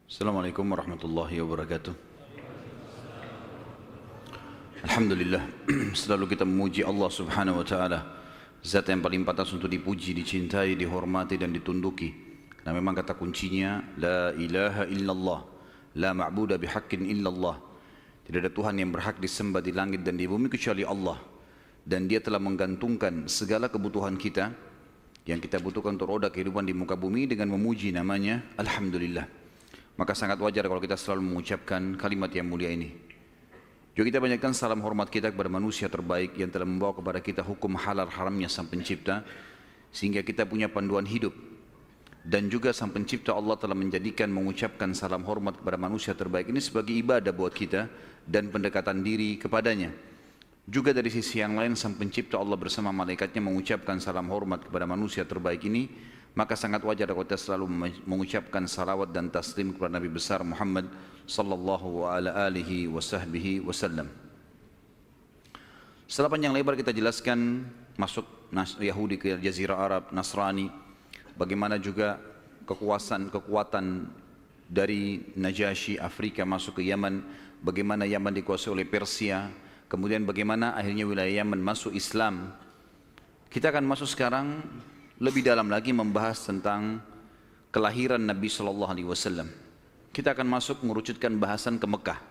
Assalamualaikum warahmatullahi wabarakatuh. Alhamdulillah, selalu kita memuji Allah subhanahu wa ta'ala, zat yang paling pantas untuk dipuji, dicintai, dihormati dan ditunduki. Karena memang kata kuncinya, La ilaha illallah, La ma'buda bihaqqin illallah. Tidak ada Tuhan yang berhak disembah di langit dan di bumi kecuali Allah. Dan dia telah menggantungkan segala kebutuhan kita, yang kita butuhkan untuk roda kehidupan di muka bumi dengan memuji namanya, Alhamdulillah. Maka sangat wajar kalau kita selalu mengucapkan kalimat yang mulia ini. Juga kita banyakkan salam hormat kita kepada manusia terbaik yang telah membawa kepada kita hukum halal haramnya Sang Pencipta, sehingga kita punya panduan hidup. Dan juga Sang Pencipta Allah telah menjadikan mengucapkan salam hormat kepada manusia terbaik ini sebagai ibadah buat kita dan pendekatan diri kepadanya. Juga dari sisi yang lain Sang Pencipta Allah bersama malaikatnya mengucapkan salam hormat kepada manusia terbaik ini. Maka sangat wajar kalau kita selalu mengucapkan salawat dan taslim kepada Nabi besar Muhammad sallallahu alaihi wasallam. Setelah panjang lebar kita jelaskan masuk Yahudi ke Jazirah Arab, Nasrani, bagaimana juga kekuatan dari Najasyi Afrika masuk ke Yaman, bagaimana Yaman dikuasai oleh Persia, kemudian bagaimana akhirnya wilayah Yaman masuk Islam. Kita akan masuk sekarang lebih dalam lagi membahas tentang kelahiran Nabi Sallallahu Alaihi Wasallam. Kita akan masuk mengerucutkan bahasan ke Mekah.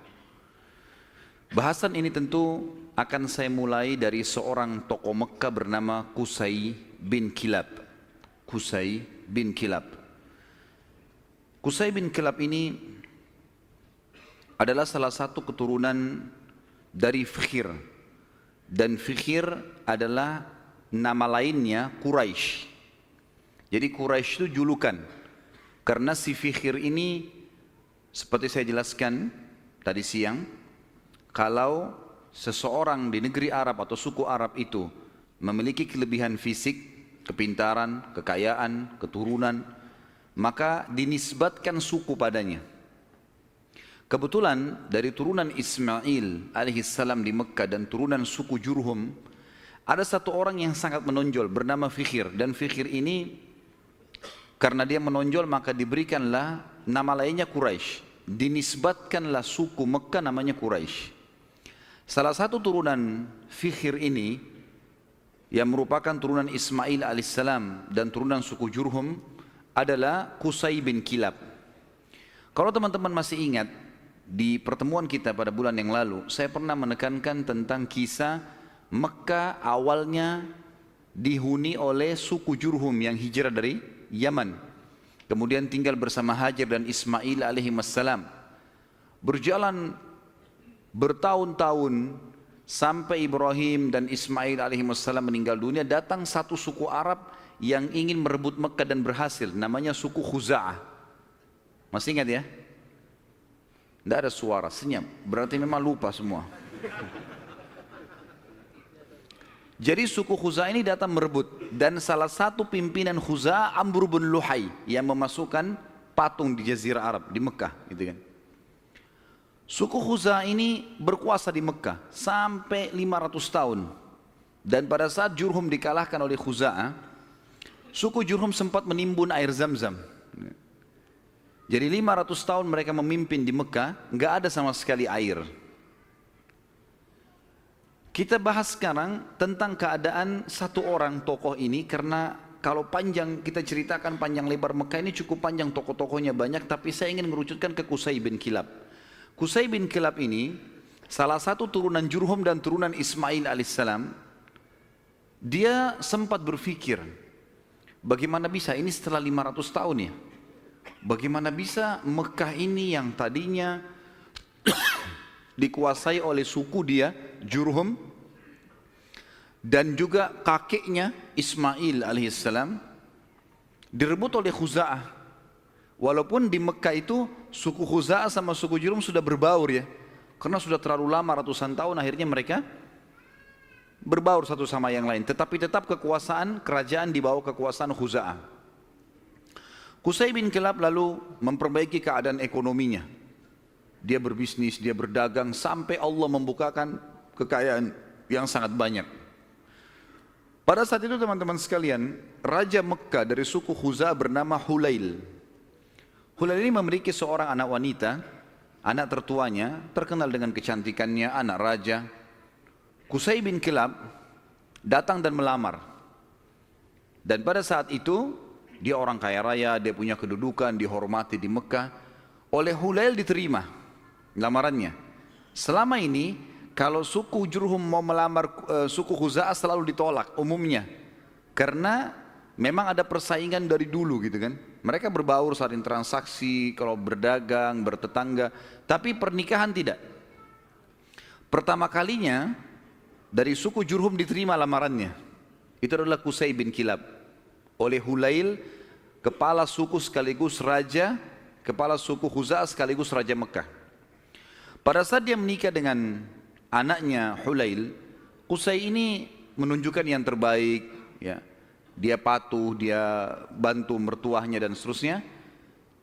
Bahasan ini tentu akan saya mulai dari seorang tokoh Mekah bernama Qusay bin Kilab. Qusay bin Kilab. Qusay bin Kilab ini adalah salah satu keturunan dari Fikhir. Dan Fikhir adalah nama lainnya Quraisy. Jadi Quraisy itu julukan, karena si Fikhir ini seperti saya jelaskan tadi siang, kalau seseorang di negeri Arab atau suku Arab itu memiliki kelebihan fisik, kepintaran, kekayaan, keturunan, maka dinisbatkan suku padanya. Kebetulan dari turunan Ismail alaihissalam di Mekah dan turunan suku Jurhum, ada satu orang yang sangat menonjol bernama Fikhir, dan Fikhir ini karena dia menonjol maka diberikanlah nama lainnya Quraisy. Dinisbatkanlah suku Mekah namanya Quraisy. Salah satu turunan Fikhir ini yang merupakan turunan Ismail alaihissalam dan turunan suku Jurhum adalah Qusay bin Kilab. Kalau teman-teman masih ingat, di pertemuan kita pada bulan yang lalu saya pernah menekankan tentang kisah Mekah awalnya dihuni oleh suku Jurhum yang hijrah dari Yaman, kemudian tinggal bersama Hajar dan Ismail alaihissalam. Berjalan bertahun-tahun sampai Ibrahim dan Ismail alaihissalam meninggal dunia, datang satu suku Arab yang ingin merebut Mekah dan berhasil, namanya suku Khuza'ah. Masih ingat ya? Tidak ada suara, senyap, berarti memang lupa semua. Jadi suku Khuza'ah ini datang merebut, dan salah satu pimpinan Khuza'ah Amr bin Luhai yang memasukkan patung di Jazirah Arab di Mekah, gitu kan. Suku Khuza'ah ini berkuasa di Mekah sampai 500 tahun. Dan pada saat Jurhum dikalahkan oleh Khuza'ah, suku Jurhum sempat menimbun air Zam-Zam. Jadi 500 tahun mereka memimpin di Mekah, nggak ada sama sekali air. Kita bahas sekarang tentang keadaan satu orang tokoh ini, karena kalau panjang kita ceritakan panjang lebar Mekah ini cukup panjang, tokoh-tokohnya banyak, tapi saya ingin mengerucutkan ke Qusay bin Kilab. Qusay bin Kilab ini salah satu turunan Jurhum dan turunan Ismail alaihissalam. Dia sempat berpikir, bagaimana bisa ini setelah 500 tahun ya, bagaimana bisa Mekah ini yang tadinya dikuasai oleh suku dia Jurhum dan juga kakeknya Ismail alaihissalam direbut oleh Khuza'ah. Walaupun di Mekah itu suku Khuza'ah sama suku Jurhum sudah berbaur ya, karena sudah terlalu lama ratusan tahun, akhirnya mereka berbaur satu sama yang lain, tetapi tetap kekuasaan kerajaan di bawah kekuasaan Khuza'ah. Qusay bin Kilab lalu memperbaiki keadaan ekonominya. Dia berbisnis, dia berdagang, sampai Allah membukakan kekayaan yang sangat banyak. Pada saat itu teman-teman sekalian, Raja Mekah dari suku Khuza'ah bernama Hulail. Hulail ini memiliki seorang anak wanita, anak tertuanya, terkenal dengan kecantikannya, anak raja. Qusay bin Kilab datang dan melamar. Dan pada saat itu, dia orang kaya raya, dia punya kedudukan, dihormati di Mekah. Oleh Hulail diterima lamarannya. Selama ini, kalau suku Jurhum mau melamar suku Khuza'ah selalu ditolak umumnya. Karena memang ada persaingan dari dulu gitu kan. Mereka berbaur saling transaksi, kalau berdagang, bertetangga. Tapi pernikahan tidak. Pertama kalinya dari suku Jurhum diterima lamarannya. Itu adalah Qusay bin Kilab. Oleh Hulail, kepala suku sekaligus raja, kepala suku Khuza'ah sekaligus raja Mekah. Pada saat dia menikah dengan anaknya Hulail, Qusay ini menunjukkan yang terbaik, ya. Dia patuh, dia bantu mertuanya dan seterusnya,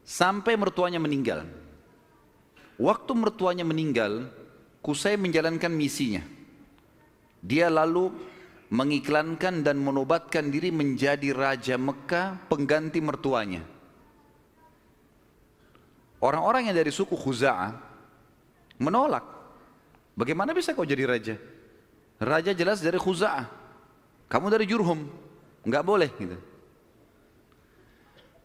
sampai mertuanya meninggal. Waktu mertuanya meninggal, Qusay menjalankan misinya. Dia lalu mengiklankan dan menobatkan diri menjadi raja Mekah pengganti mertuanya. Orang-orang yang dari suku Khuza'ah menolak. Bagaimana bisa kau jadi raja? Raja jelas dari Khuza'ah, kamu dari Jurhum, enggak boleh gitu.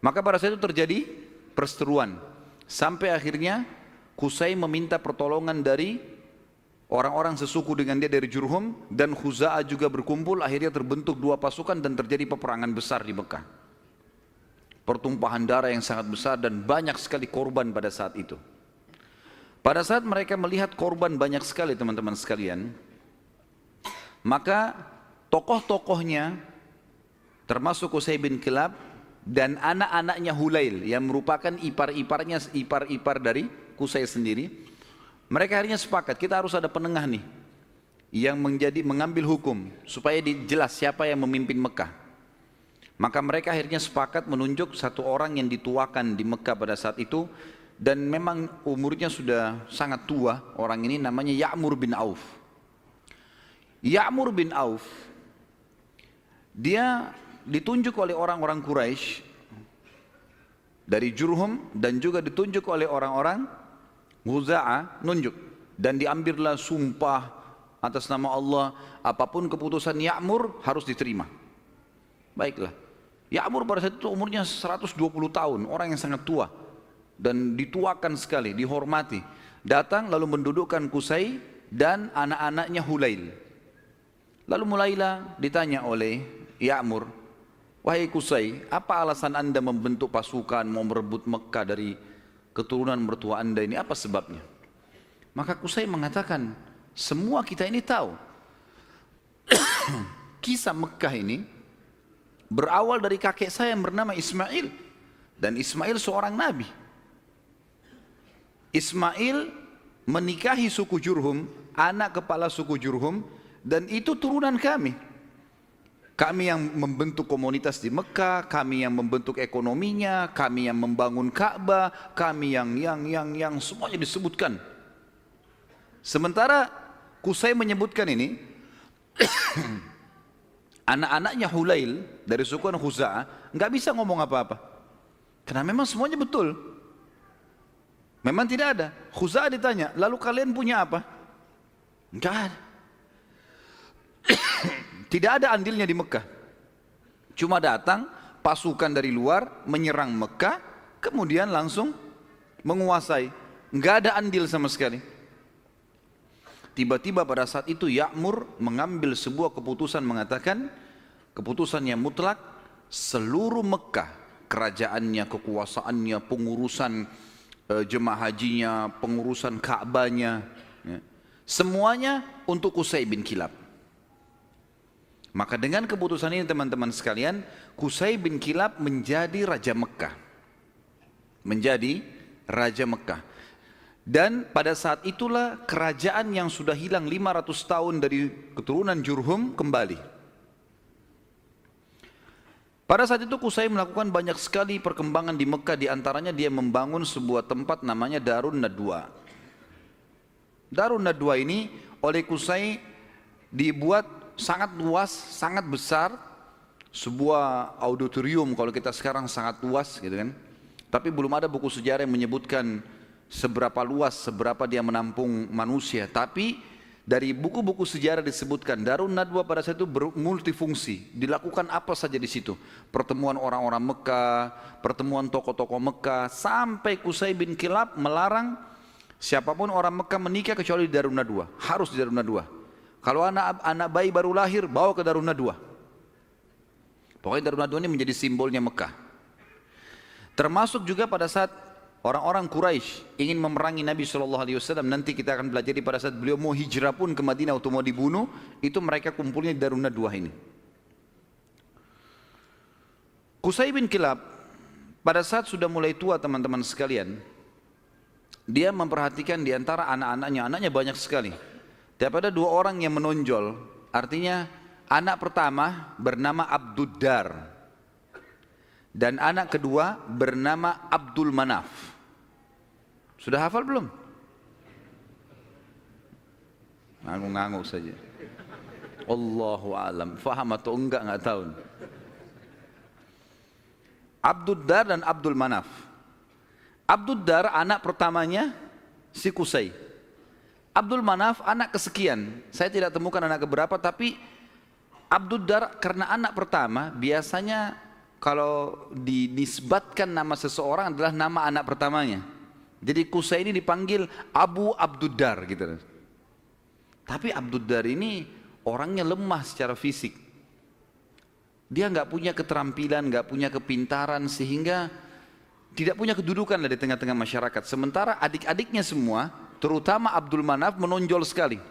Maka pada saat itu terjadi perseteruan. Sampai akhirnya Qusay meminta pertolongan dari orang-orang sesuku dengan dia dari Jurhum, dan Khuza'ah juga berkumpul. Akhirnya terbentuk dua pasukan dan terjadi peperangan besar di Mekah. Pertumpahan darah yang sangat besar dan banyak sekali korban pada saat itu. Pada saat mereka melihat korban banyak sekali teman-teman sekalian, maka tokoh-tokohnya termasuk Qusay bin Kilab dan anak-anaknya Hulail yang merupakan ipar-ipar dari Qusay sendiri, mereka akhirnya sepakat, kita harus ada penengah nih yang mengambil hukum supaya jelas siapa yang memimpin Mekah. Maka mereka akhirnya sepakat menunjuk satu orang yang dituakan di Mekah pada saat itu, dan memang umurnya sudah sangat tua. Orang ini namanya Ya'mur bin Auf. Ya'mur bin Auf, dia ditunjuk oleh orang-orang Quraisy dari Jurhum dan juga ditunjuk oleh orang-orang Khuza'ah, nunjuk. Dan diambillah sumpah atas nama Allah, apapun keputusan Ya'mur harus diterima. Baiklah, Ya'mur pada saat itu umurnya 120 tahun, orang yang sangat tua dan dituakan sekali, dihormati. Datang lalu mendudukkan Qusay dan anak-anaknya Hulail. Lalu mulailah ditanya oleh Ya'mur, wahai Qusay, apa alasan anda membentuk pasukan mau merebut Mekah dari keturunan mertua anda ini, apa sebabnya? Maka Qusay mengatakan, semua kita ini tahu kisah Mekah ini berawal dari kakek saya yang bernama Ismail, dan Ismail seorang nabi. Ismail menikahi suku Jurhum, anak kepala suku Jurhum, dan itu turunan kami. Kami yang membentuk komunitas di Mekah, kami yang membentuk ekonominya, kami yang membangun Ka'bah, kami yang semuanya disebutkan. Sementara Qusay menyebutkan ini, anak-anaknya Hulail dari suku Khuza'ah nggak bisa ngomong apa-apa, karena memang semuanya betul. Memang tidak ada. Khuza'ah ditanya, lalu kalian punya apa? Enggak ada. Tidak ada andilnya di Mekah. Cuma datang pasukan dari luar menyerang Mekah, kemudian langsung menguasai. Enggak ada andil sama sekali. Tiba-tiba pada saat itu Ya'mur mengambil sebuah keputusan, mengatakan keputusan yang mutlak, seluruh Mekah, kerajaannya, kekuasaannya, pengurusan jemaah hajinya, pengurusan Ka'bahnya, ya, semuanya untuk Qusay bin Kilab. Maka dengan keputusan ini teman-teman sekalian, Qusay bin Kilab menjadi Raja Mekah. Menjadi Raja Mekah. Dan pada saat itulah kerajaan yang sudah hilang 500 tahun dari keturunan Jurhum kembali. Pada saat itu Qusay melakukan banyak sekali perkembangan di Mekah, diantaranya dia membangun sebuah tempat namanya Darun Nadwa. Darun Nadwa ini oleh Qusay dibuat sangat luas, sangat besar, sebuah auditorium kalau kita sekarang sangat luas gitu kan. Tapi belum ada buku sejarah yang menyebutkan seberapa luas, seberapa dia menampung manusia. Tapi dari buku-buku sejarah disebutkan Darun Nadwa pada saat itu multifungsi. Dilakukan apa saja di situ. Pertemuan orang-orang Mekah, pertemuan tokoh-tokoh Mekah, sampai Qusay bin Kilab melarang siapapun orang Mekah menikah kecuali di Darun Nadwa. Harus di Darun Nadwa. Kalau anak bayi baru lahir, bawa ke Darun Nadwa. Pokoknya Darun Nadwa ini menjadi simbolnya Mekah. Termasuk juga pada saat orang-orang Quraisy ingin memerangi Nabi SAW, nanti kita akan belajar pada saat beliau mau hijrah pun ke Madinah untuk mau dibunuh, itu mereka kumpulnya di Darun Nadwa ini. Qusay bin Kilab pada saat sudah mulai tua teman-teman sekalian, dia memperhatikan di antara anaknya banyak sekali. Tapi ada dua orang yang menonjol, artinya anak pertama bernama Abduddar. Dan anak kedua bernama Abdul Manaf. Sudah hafal belum? Ngangguk-ngangguk saja. Allahu alam. Faham atau enggak tahu. Abduddar dan Abdul Manaf. Abduddar anak pertamanya si Qusay. Abdul Manaf anak kesekian. Saya tidak temukan anak keberapa, tapi Abduddar karena anak pertama biasanya kalau dinisbatkan nama seseorang adalah nama anak pertamanya. Jadi Qusay ini dipanggil Abu Abduddar gitu. Tapi Abduddar ini orangnya lemah secara fisik. Dia nggak punya keterampilan, nggak punya kepintaran, sehingga tidak punya kedudukan di tengah-tengah masyarakat. Sementara adik-adiknya semua, terutama Abdul Manaf, menonjol sekali.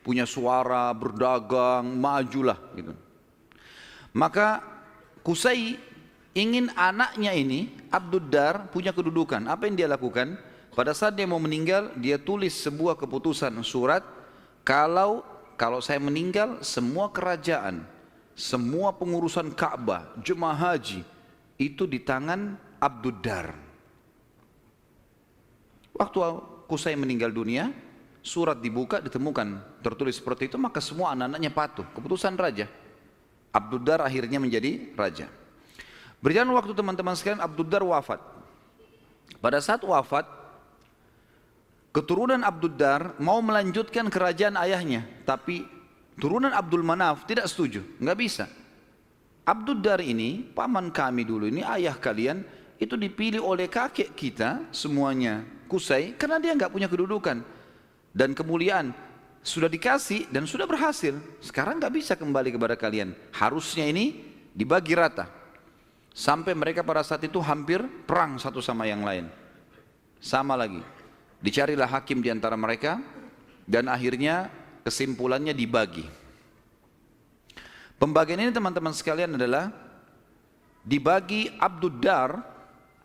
Punya suara, berdagang, majulah gitu. Maka Qusay ingin anaknya ini, Abduddar, punya kedudukan. Apa yang dia lakukan? Pada saat dia mau meninggal, dia tulis sebuah keputusan surat, kalau saya meninggal, semua kerajaan, semua pengurusan Ka'bah, jemaah haji, itu di tangan Abduddar. Waktu Qusay meninggal dunia, surat dibuka, ditemukan tertulis seperti itu, maka semua anak-anaknya patuh. Keputusan raja. Abduddar akhirnya menjadi raja. Berjalan waktu teman-teman sekalian, Abduddar wafat. Pada saat wafat, keturunan Abduddar mau melanjutkan kerajaan ayahnya, tapi turunan Abdul Manaf tidak setuju, nggak bisa. Abduddar ini, paman kami dulu ini, ayah kalian, itu dipilih oleh kakek kita semuanya, Qusay, karena dia nggak punya kedudukan dan kemuliaan. Sudah dikasih dan sudah berhasil. Sekarang nggak bisa kembali kepada kalian. Harusnya ini dibagi rata. Sampai mereka pada saat itu hampir perang satu sama yang lain. Sama lagi. Dicarilah hakim di antara mereka dan akhirnya kesimpulannya dibagi. Pembagian ini teman-teman sekalian adalah dibagi Abduddar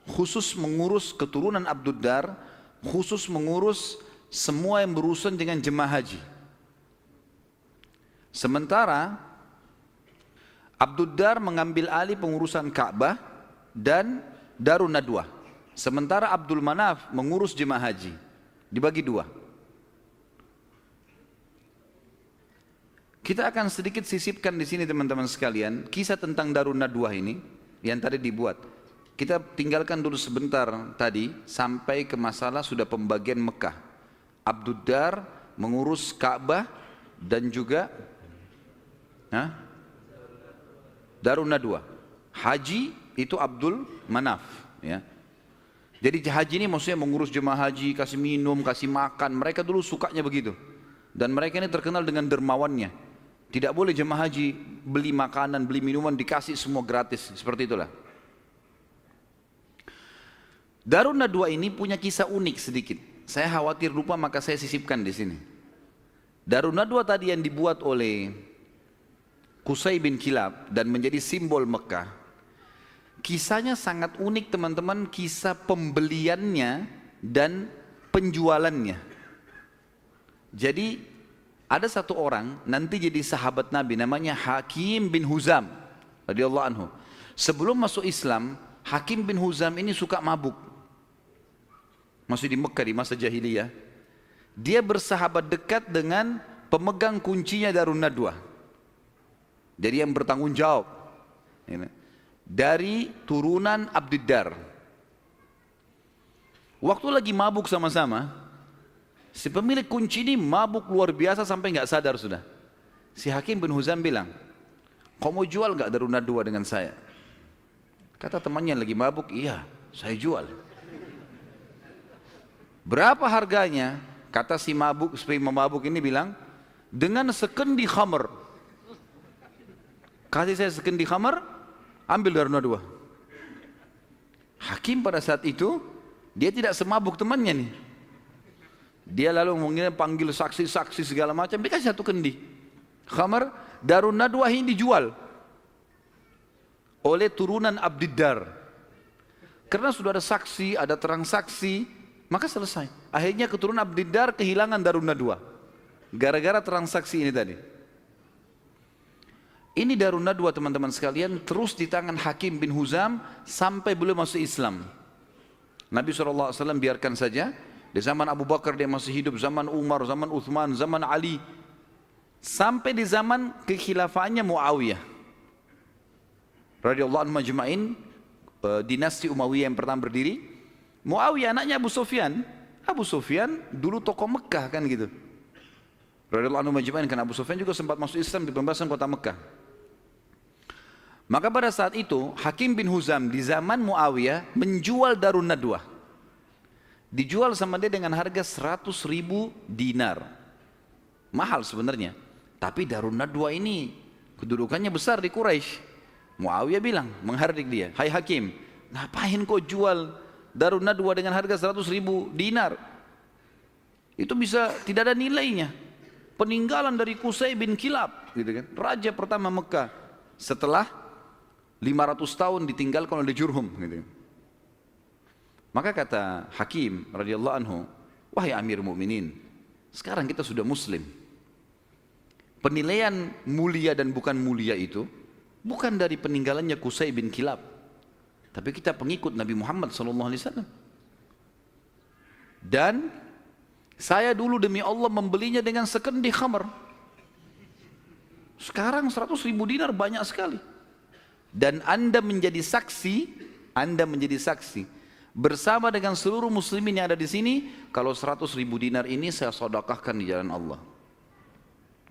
khusus mengurus keturunan Abduddar, khusus mengurus semua yang berurusan dengan jemaah haji. Sementara Abduddar mengambil alih pengurusan Ka'bah dan Darun Nadwa. Sementara Abdul Manaf mengurus jemaah haji. Dibagi dua. Kita akan sedikit sisipkan di sini teman-teman sekalian kisah tentang Darun Nadwa ini yang tadi dibuat. Kita tinggalkan dulu sebentar tadi sampai ke masalah sudah pembagian Mekah. Abduddar mengurus Ka'bah dan juga Darun Nadwa. Haji itu Abdul Manaf, ya. Jadi haji ini maksudnya mengurus jemaah haji, kasih minum, kasih makan. Mereka dulu sukanya begitu. Dan mereka ini terkenal dengan dermawannya. Tidak boleh jemaah haji beli makanan, beli minuman, dikasih semua gratis. Seperti itulah. Darun Nadwa ini punya kisah unik sedikit. Saya khawatir lupa, maka saya sisipkan di sini. Darun Nadwa tadi yang dibuat oleh Qusay bin Kilab dan menjadi simbol Mekah. Kisahnya sangat unik teman-teman, kisah pembeliannya dan penjualannya. Jadi ada satu orang nanti jadi sahabat Nabi namanya Hakim bin Huzam radhiyallahu anhu. Sebelum masuk Islam, Hakim bin Huzam ini suka mabuk. Masih di Mekah di masa jahiliyah. Dia bersahabat dekat dengan pemegang kuncinya Darun Nadwa. Jadi yang bertanggung jawab. dari turunan Abdiddar. Waktu lagi mabuk sama-sama, si pemilik kunci ini mabuk luar biasa sampai nggak sadar sudah. Si Hakim bin Huzam bilang, kau mau jual nggak Darun Nadwa dengan saya? Kata temannya lagi mabuk, iya saya jual. Berapa harganya? Kata si mabuk ini bilang, dengan sekendi khamr. Kasih saya sekendi khamr, ambil Darun Nadwa. Hakim pada saat itu, dia tidak semabuk temannya nih. Dia lalu mungkin panggil saksi-saksi segala macam, dikasih satu kendi khamr. Darun Nadwa ini dijual oleh turunan Abdiddar. Karena sudah ada saksi, ada terang saksi, maka selesai. Akhirnya keturunan Abdiddar kehilangan Darun Nadwa gara-gara transaksi ini tadi. Ini Darun Nadwa teman-teman sekalian terus di tangan Hakim bin Huzam sampai beliau masuk Islam. Nabi SAW biarkan saja. Di zaman Abu Bakar dia masih hidup, zaman Umar, zaman Uthman, zaman Ali, sampai di zaman kekhilafaannya Muawiyah radhiyallahu anhu majma'in, dinasti Umayyah yang pertama berdiri. Muawiyah anaknya Abu Sufyan. Abu Sufyan dulu tokoh Mekah kan gitu, radhiyallahu anhu majma'in, kan Abu Sufyan juga sempat masuk Islam di pembebasan kota Mekah. Maka pada saat itu Hakim bin Huzam di zaman Muawiyah menjual Darun Nadwa. Dijual sama dia dengan harga 100.000 dinar. Mahal sebenarnya, tapi Darun Nadwa ini kedudukannya besar di Quraisy. Muawiyah bilang, menghardik dia, hai Hakim, ngapain kau jual Darun Nadwa dengan harga 100.000 dinar? Itu bisa tidak ada nilainya. Peninggalan dari Qusay bin Kilab, gitu kan, raja pertama Mekah setelah 500 tahun ditinggalkan oleh Jurhum, gitu. Maka kata Hakim radhiyallahu anhu, wahai Amir Mukminin, sekarang kita sudah Muslim. Penilaian mulia dan bukan mulia itu bukan dari peninggalannya Qusay bin Kilab, tapi kita pengikut Nabi Muhammad SAW. Dan saya dulu demi Allah membelinya dengan sekendi khamr. Sekarang 100.000 dinar banyak sekali. Dan Anda menjadi saksi bersama dengan seluruh muslimin yang ada di sini, kalau 100.000 dinar ini saya sedekahkan di jalan Allah.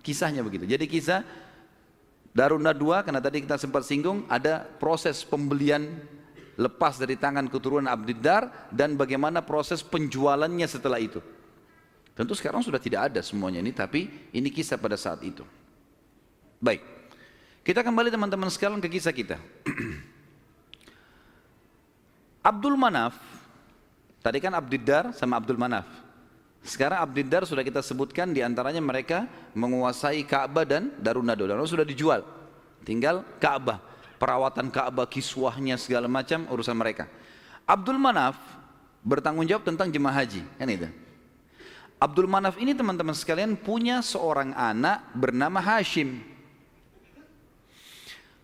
Kisahnya begitu. Jadi kisah Darun Nadwa, karena tadi kita sempat singgung, ada proses pembelian lepas dari tangan keturunan Abdiddar dan bagaimana proses penjualannya setelah itu. Tentu sekarang sudah tidak ada semuanya ini, tapi ini kisah pada saat itu. Baik, kita kembali teman-teman sekalian ke kisah kita. Abdul Manaf, tadi kan Abdiddar sama Abdul Manaf. Sekarang Abdiddar sudah kita sebutkan, diantaranya mereka menguasai Ka'bah dan Darun Nadwa. Dan sudah dijual, tinggal Ka'bah, perawatan Ka'bah, kiswahnya segala macam urusan mereka. Abdul Manaf bertanggung jawab tentang jemaah haji, kan itu. Abdul Manaf ini teman-teman sekalian punya seorang anak bernama Hashim.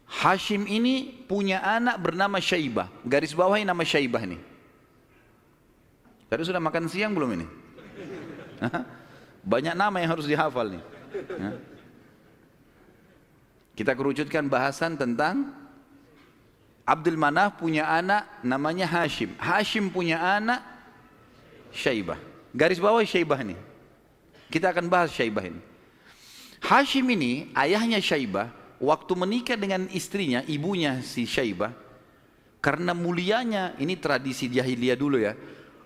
Hashim ini punya anak bernama Syaibah. Garis bawahi nama Syaibah ini. Tadi sudah makan siang belum ini? Banyak nama yang harus dihafal nih. Kita kerucutkan bahasan tentang Abdul Manaf punya anak namanya Hashim. Hashim punya anak Syaibah. Garis bawah Syaibah ini. Kita akan bahas Syaibah ini. Hashim ini ayahnya Syaibah. Waktu menikah dengan istrinya, ibunya si Syaibah, karena mulianya, ini tradisi jahiliyah dulu ya,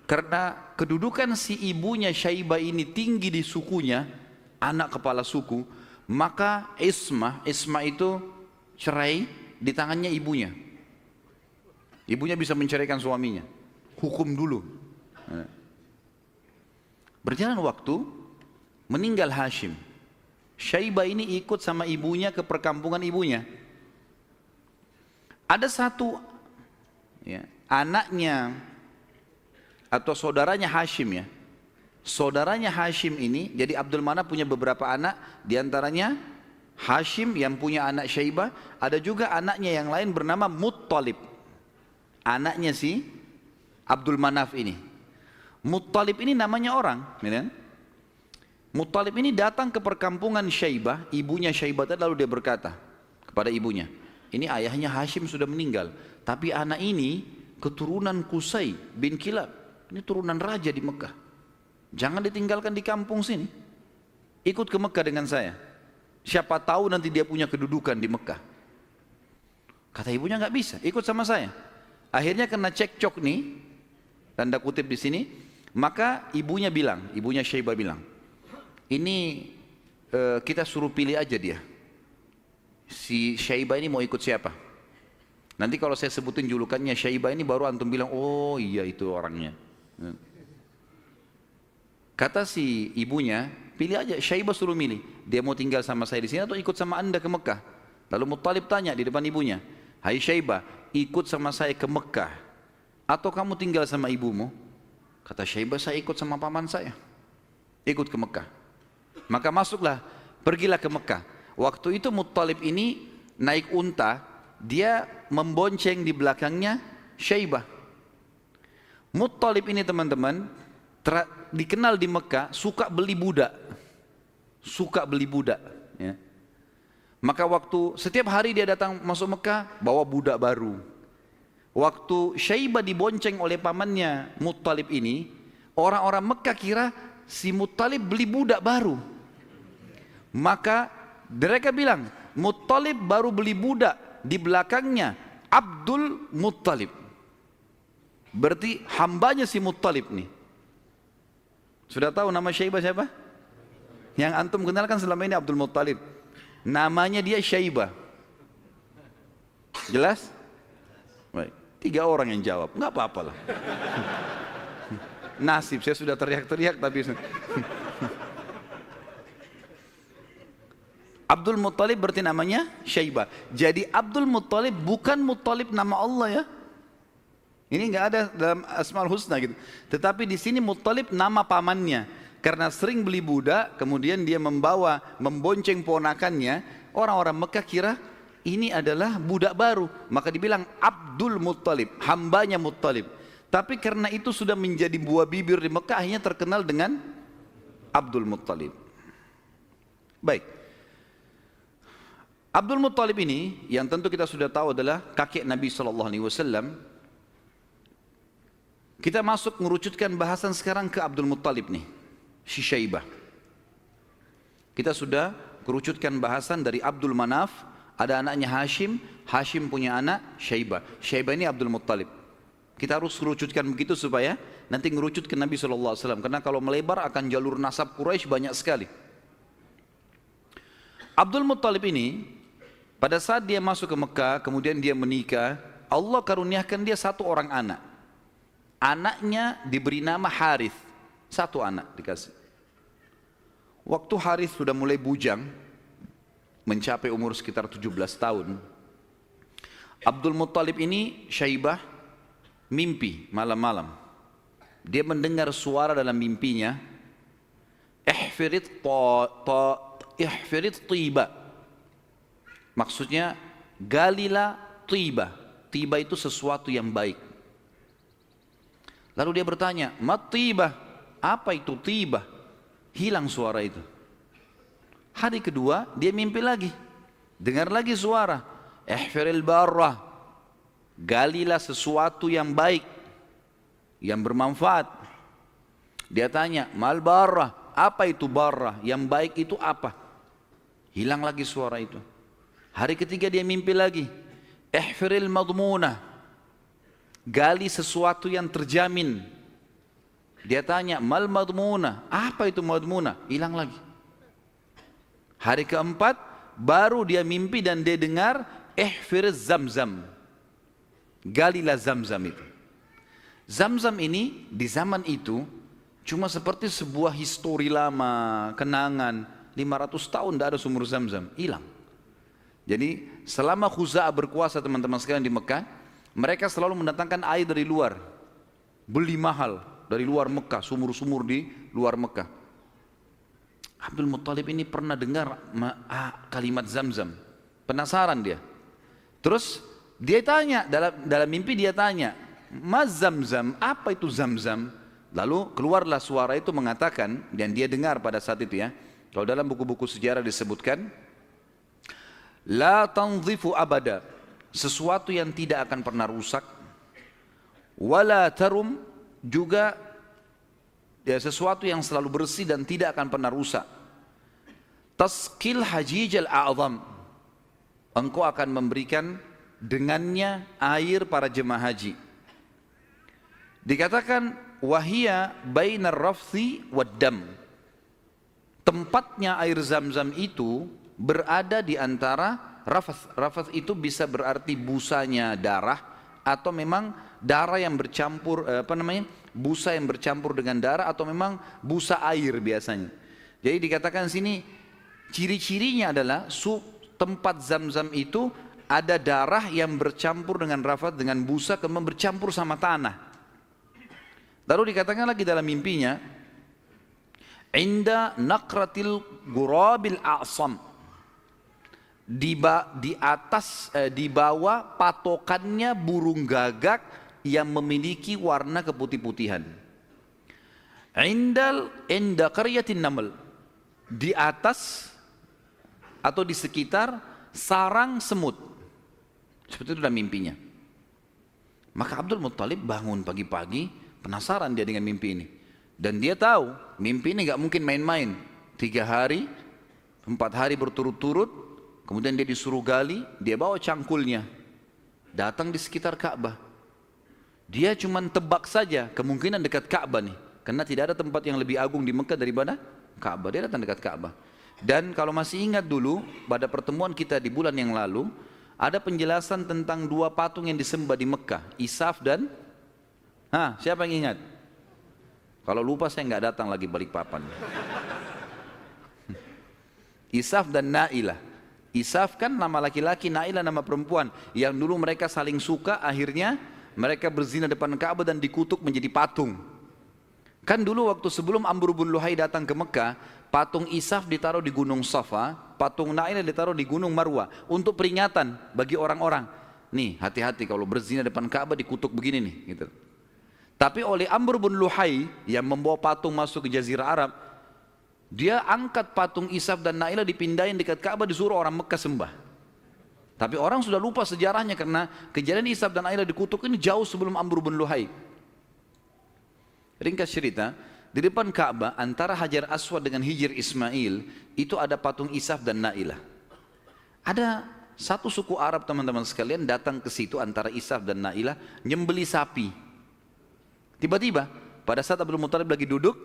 karena kedudukan si ibunya Syaibah ini tinggi di sukunya, anak kepala suku, maka ismah itu cerai di tangannya ibunya. Ibunya bisa menceraikan suaminya, hukum dulu. Berjalan waktu, meninggal Hashim. Syaibah ini ikut sama ibunya ke perkampungan ibunya. Ada satu ya, anaknya atau saudaranya Hashim ya. Saudaranya Hashim ini, jadi Abdul Manaf punya beberapa anak, diantaranya Hashim yang punya anak Syaibah, ada juga anaknya yang lain bernama Muttalib. Anaknya si Abdul Manaf ini. Muttalib ini namanya orang, ya. Muttalib ini datang ke perkampungan Syaibah, ibunya Syaibah, lalu dia berkata kepada ibunya, ini ayahnya Hashim sudah meninggal, tapi anak ini keturunan Qusay bin Kilab, ini turunan raja di Mekah. Jangan ditinggalkan di kampung sini, ikut ke Mekah dengan saya. Siapa tahu nanti dia punya kedudukan di Mekah. Kata ibunya nggak bisa, ikut sama saya. Akhirnya kena cekcok nih, tanda kutip di sini. Maka ibunya Syaibah bilang, ini kita suruh pilih aja dia. Si Syaibah ini mau ikut siapa? Nanti kalau saya sebutin julukannya Syaibah ini baru antum bilang, oh iya itu orangnya. Kata si ibunya, pilih aja, Syaibah suruh milih. Dia mau tinggal sama saya di sini atau ikut sama anda ke Mekah? Lalu Muttalib tanya di depan ibunya, hai Syaibah, ikut sama saya ke Mekah atau kamu tinggal sama ibumu? Kata Syaibah, saya ikut sama paman saya, ikut ke Mekah. Maka pergilah ke Mekah. Waktu itu Muttalib ini naik unta, dia membonceng di belakangnya Syaibah. Muttalib ini teman-teman dikenal di Mekah suka beli budak, ya. Maka setiap hari dia datang masuk Mekah bawa budak baru. Waktu Syaibah dibonceng oleh pamannya Muttalib ini, orang-orang Mekah kira si Muttalib beli budak baru. Maka mereka bilang, Muttalib baru beli budak, di belakangnya Abdul Muttalib. Berarti hambanya si Muttalib nih. Sudah tahu nama Syaibah siapa? Yang antum kenalkan selama ini Abdul Muttalib. Namanya dia Syaibah. Jelas? Baik. 3 orang yang jawab, nggak apa-apalah. Nasib, saya sudah teriak-teriak tapi Abdul Muttalib berarti namanya Syaibah. Jadi Abdul Muttalib bukan Muttalib nama Allah ya. Ini nggak ada dalam Asmaul Husna gitu. Tetapi di sini Muttalib nama pamannya. Karena sering beli budak, kemudian dia membonceng ponakannya. Orang-orang Mekah kira ini adalah budak baru. Maka dibilang Abdul Muttalib, hambanya Muttalib. Tapi karena itu sudah menjadi buah bibir di Mekah, akhirnya terkenal dengan Abdul Muttalib. Baik. Abdul Muttalib ini yang tentu kita sudah tahu adalah kakek Nabi SAW. Kita masuk mengerucutkan bahasan sekarang ke Abdul Muttalib nih, si Syaibah. Kita sudah kerucutkan bahasan dari Abdul Manaf, ada anaknya Hashim, Hashim punya anak Syaibah. Syaibah ini Abdul Muttalib. Kita harus kerucutkan begitu supaya nanti ngerucut ke Nabi SAW. Karena kalau melebar akan jalur nasab Quraisy banyak sekali. Abdul Muttalib ini pada saat dia masuk ke Mekah, kemudian dia menikah, Allah karuniakan dia 1 orang anak. Anaknya diberi nama Harith, 1 anak dikasih. Waktu Harith sudah mulai bujang, mencapai umur sekitar 17 tahun, Abdul Muttalib ini Syaibah mimpi malam-malam. Dia mendengar suara dalam mimpinya, ihfirit tiba. Maksudnya galilah tiba. Tiba itu sesuatu yang baik. Lalu dia bertanya, mat tiba? Apa itu tiba? Hilang suara itu. Hari kedua dia mimpi lagi. Dengar lagi suara, ihfiril barrah. Galilah sesuatu yang baik, yang bermanfaat. Dia tanya, mal barrah? Apa itu barrah? Yang baik itu apa? Hilang lagi suara itu. Hari ketiga dia mimpi lagi, ihfiril madmunah. Gali sesuatu yang terjamin. Dia tanya, mal madmunah? Apa itu madmunah? Hilang lagi. Hari keempat baru dia mimpi dan dia dengar ihfiriz zamzam. Galilah zamzam itu. Zamzam ini di zaman itu cuma seperti sebuah histori lama, kenangan. 500 tahun tidak ada sumur zamzam, hilang. Jadi selama Khuza'ah berkuasa teman-teman sekalian di Mekah, mereka selalu mendatangkan air dari luar, beli mahal dari luar Mekah, sumur-sumur di luar Mekah. Abdul Muttalib ini pernah dengar kalimat Zamzam, penasaran dia. Terus dia tanya, dalam mimpi dia tanya, Mas Zamzam, apa itu Zamzam? Lalu keluarlah suara itu mengatakan, dan dia dengar pada saat itu ya, kalau dalam buku-buku sejarah disebutkan, La tanzifu abada, sesuatu yang tidak akan pernah rusak. Wala tarum, juga ya, sesuatu yang selalu bersih dan tidak akan pernah rusak. Tasqil hajijal a'zam, engkau akan memberikan dengannya air para jemaah haji. Dikatakan wahia bainar rafthi wad dam, tempatnya air zam-zam itu berada di antara rafath. Rafath itu bisa berarti busanya darah, atau memang darah yang bercampur, busa yang bercampur dengan darah, atau memang busa air biasanya. Jadi dikatakan sini ciri-cirinya adalah tempat zam-zam itu ada darah yang bercampur dengan rafath, dengan busa, kemudian bercampur sama tanah. Lalu dikatakan lagi dalam mimpinya, inda naqratil gurabil a'sam, di bawah patokannya burung gagak yang memiliki warna keputih-putihan. Inda qaryatin naml, di atas atau di sekitar sarang semut. Seperti itu dalam mimpinya. Maka Abdul Muttalib bangun pagi-pagi, penasaran dia dengan mimpi ini. Dan dia tahu mimpi ini gak mungkin main-main. 3 hari, 4 hari berturut-turut, kemudian dia disuruh gali, dia bawa cangkulnya, datang di sekitar Ka'bah. Dia cuma tebak saja kemungkinan dekat Ka'bah nih, karena tidak ada tempat yang lebih agung di Mekah daripada Ka'bah. Dia datang dekat Ka'bah. Dan kalau masih ingat dulu pada pertemuan kita di bulan yang lalu, ada penjelasan tentang 2 patung yang disembah di Mekah, Isaf dan siapa yang ingat? Kalau lupa saya nggak datang lagi Balikpapan. Isaf dan Nailah. Isaf kan nama laki-laki, Nailah nama perempuan, yang dulu mereka saling suka, akhirnya mereka berzina depan Ka'bah dan dikutuk menjadi patung. Kan dulu waktu sebelum Amr bin Luhai datang ke Mekah, patung Isaf ditaruh di Gunung Safa, patung Nailah ditaruh di Gunung Marwah, untuk peringatan bagi orang-orang. Nih, hati-hati kalau berzina depan Ka'bah dikutuk begini nih, gitu. Tapi oleh Amr bin Luhai yang membawa patung masuk ke Jazirah Arab, dia angkat patung Isaf dan Nailah, dipindahin dekat Ka'bah, disuruh orang Mekah sembah. Tapi orang sudah lupa sejarahnya karena kejadian Isaf dan Nailah dikutuk ini jauh sebelum Amr bin Luhai. Ringkas cerita, di depan Ka'bah antara Hajar Aswad dengan Hijr Ismail itu ada patung Isaf dan Nailah. Ada satu suku Arab teman-teman sekalian datang ke situ antara Isaf dan Nailah nyembeli sapi. Tiba-tiba pada saat Abdul Muttalib lagi duduk,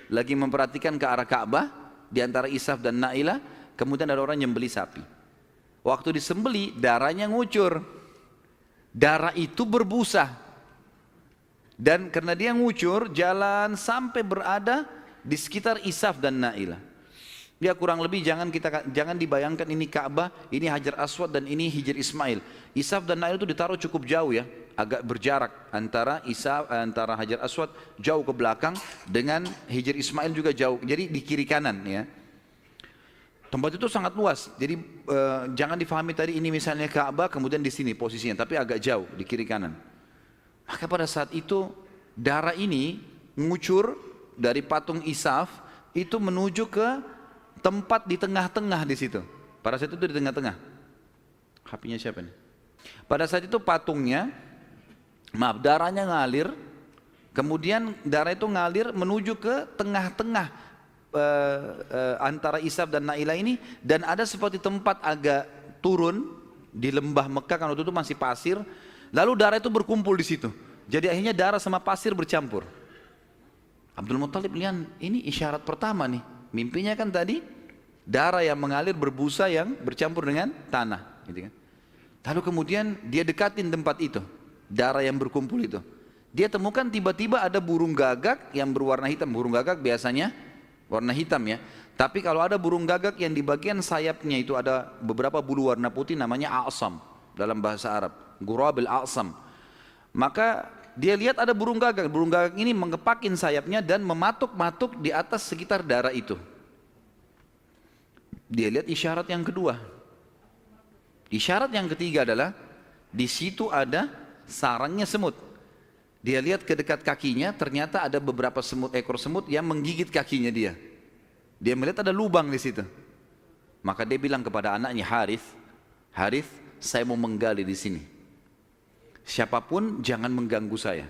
lagi memperhatikan ke arah Ka'bah di antara Isaf dan Nailah, kemudian ada orang nyembeli sapi. Waktu disembeli darahnya ngucur. Darah itu berbusa. Dan karena dia ngucur, jalan sampai berada di sekitar Isaf dan Nailah. Ya kurang lebih jangan dibayangkan ini Ka'bah, ini Hajar Aswad dan ini Hijr Ismail. Isaf dan Nailah itu ditaruh cukup jauh ya, agak berjarak antara antara Hajar Aswad jauh ke belakang dengan Hijr Ismail juga jauh. Jadi di kiri kanan ya. Tempat itu sangat luas. Jadi jangan difahami tadi ini misalnya Ka'bah kemudian di sini posisinya, tapi agak jauh di kiri kanan. Maka pada saat itu darah ini mengucur dari patung Isaf itu menuju ke tempat di tengah-tengah di situ. Pada saat itu di tengah-tengah. HP-nya siapa nih? Pada saat itu patungnya, darahnya ngalir, kemudian darah itu ngalir menuju ke tengah-tengah antara Isaf dan Nailah ini, dan ada seperti tempat agak turun di lembah Mekah, kan waktu itu masih pasir, lalu darah itu berkumpul di situ. Jadi akhirnya darah sama pasir bercampur. Abdul Muttalib lihat ini isyarat pertama nih. Mimpinya kan tadi darah yang mengalir berbusa yang bercampur dengan tanah, gitu kan. Lalu kemudian dia dekatin tempat itu, darah yang berkumpul itu. Dia temukan tiba-tiba ada burung gagak yang berwarna hitam. Burung gagak biasanya warna hitam ya. Tapi kalau ada burung gagak yang di bagian sayapnya itu ada beberapa bulu warna putih, namanya a'sam dalam bahasa Arab, gurabil a'sam. Maka dia lihat ada burung gagak. Burung gagak ini mengepakin sayapnya dan mematuk-matuk di atas sekitar darah itu. Dia lihat isyarat yang kedua. Isyarat yang ketiga adalah di situ ada sarangnya semut. Dia lihat ke dekat kakinya, ternyata ada beberapa ekor semut yang menggigit kakinya dia. Dia melihat ada lubang di situ. Maka dia bilang kepada anaknya Harith, saya mau menggali di sini. Siapapun jangan mengganggu saya.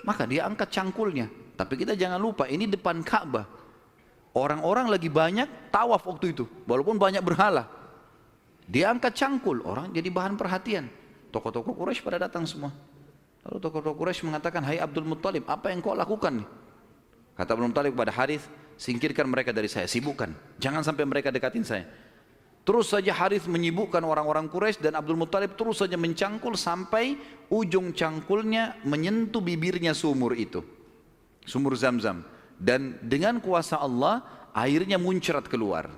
Maka dia angkat cangkulnya. Tapi kita jangan lupa, ini depan Ka'bah. Orang-orang lagi banyak tawaf waktu itu, walaupun banyak berhala. Dia angkat cangkul, orang jadi bahan perhatian. Tokoh-tokoh Quraisy pada datang semua. Lalu tokoh-tokoh Quraisy mengatakan, hai Abdul Muttalib, apa yang kau lakukan nih? Kata Abdul Muttalib kepada Harith, singkirkan mereka dari saya, sibukkan. Jangan sampai mereka dekatin saya. Terus saja Harith menyibukkan orang-orang Quraisy dan Abdul Muttalib terus saja mencangkul sampai ujung cangkulnya menyentuh bibirnya sumur itu. Sumur Zam-Zam. Dan dengan kuasa Allah, airnya muncrat keluar.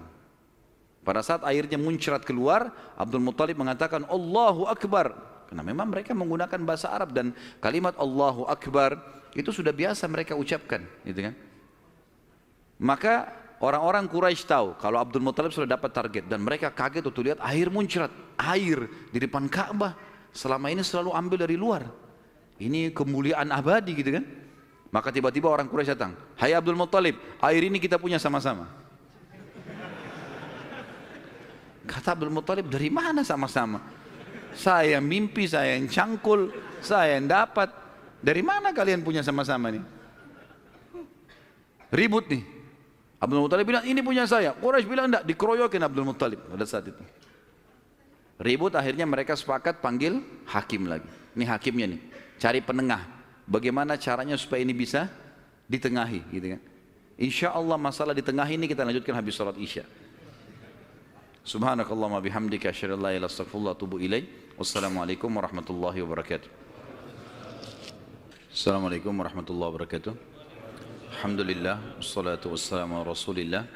Pada saat airnya muncrat keluar, Abdul Muttalib mengatakan, Allahu Akbar. Karena memang mereka menggunakan bahasa Arab dan kalimat Allahu Akbar itu sudah biasa mereka ucapkan. Gitu kan? Maka orang-orang Quraisy tahu kalau Abdul Muttalib sudah dapat target. Dan mereka kaget waktu lihat air muncrat. Air di depan Ka'bah. Selama ini selalu ambil dari luar. Ini kemuliaan abadi gitu kan. Maka tiba-tiba orang Quraisy datang, hai Abdul Muttalib, air ini kita punya sama-sama. Kata Abdul Muttalib, dari mana sama-sama? Saya yang mimpi, saya yang cangkul, saya yang dapat. Dari mana kalian punya sama-sama nih? Ribut nih. Abdul Muttalib bilang, ini punya saya. Quraisy bilang enggak, dikeroyokin Abdul Muttalib pada saat itu. Ribut, akhirnya mereka sepakat panggil hakim lagi. Ini hakimnya nih, cari penengah. Bagaimana caranya supaya ini bisa ditengahi, gitu kan? Insya Allah masalah di tengah ini kita lanjutkan habis salat Isya. Subhanakallahumma bihamdika asyhadu an la ilaha illa anta astaghfiruka wa atubu ilaik. Wassalamualaikum warahmatullahi wabarakatuh. Assalamualaikum warahmatullahi wabarakatuh. Alhamdulillah wassalatu wassalamu ala Rasulillah.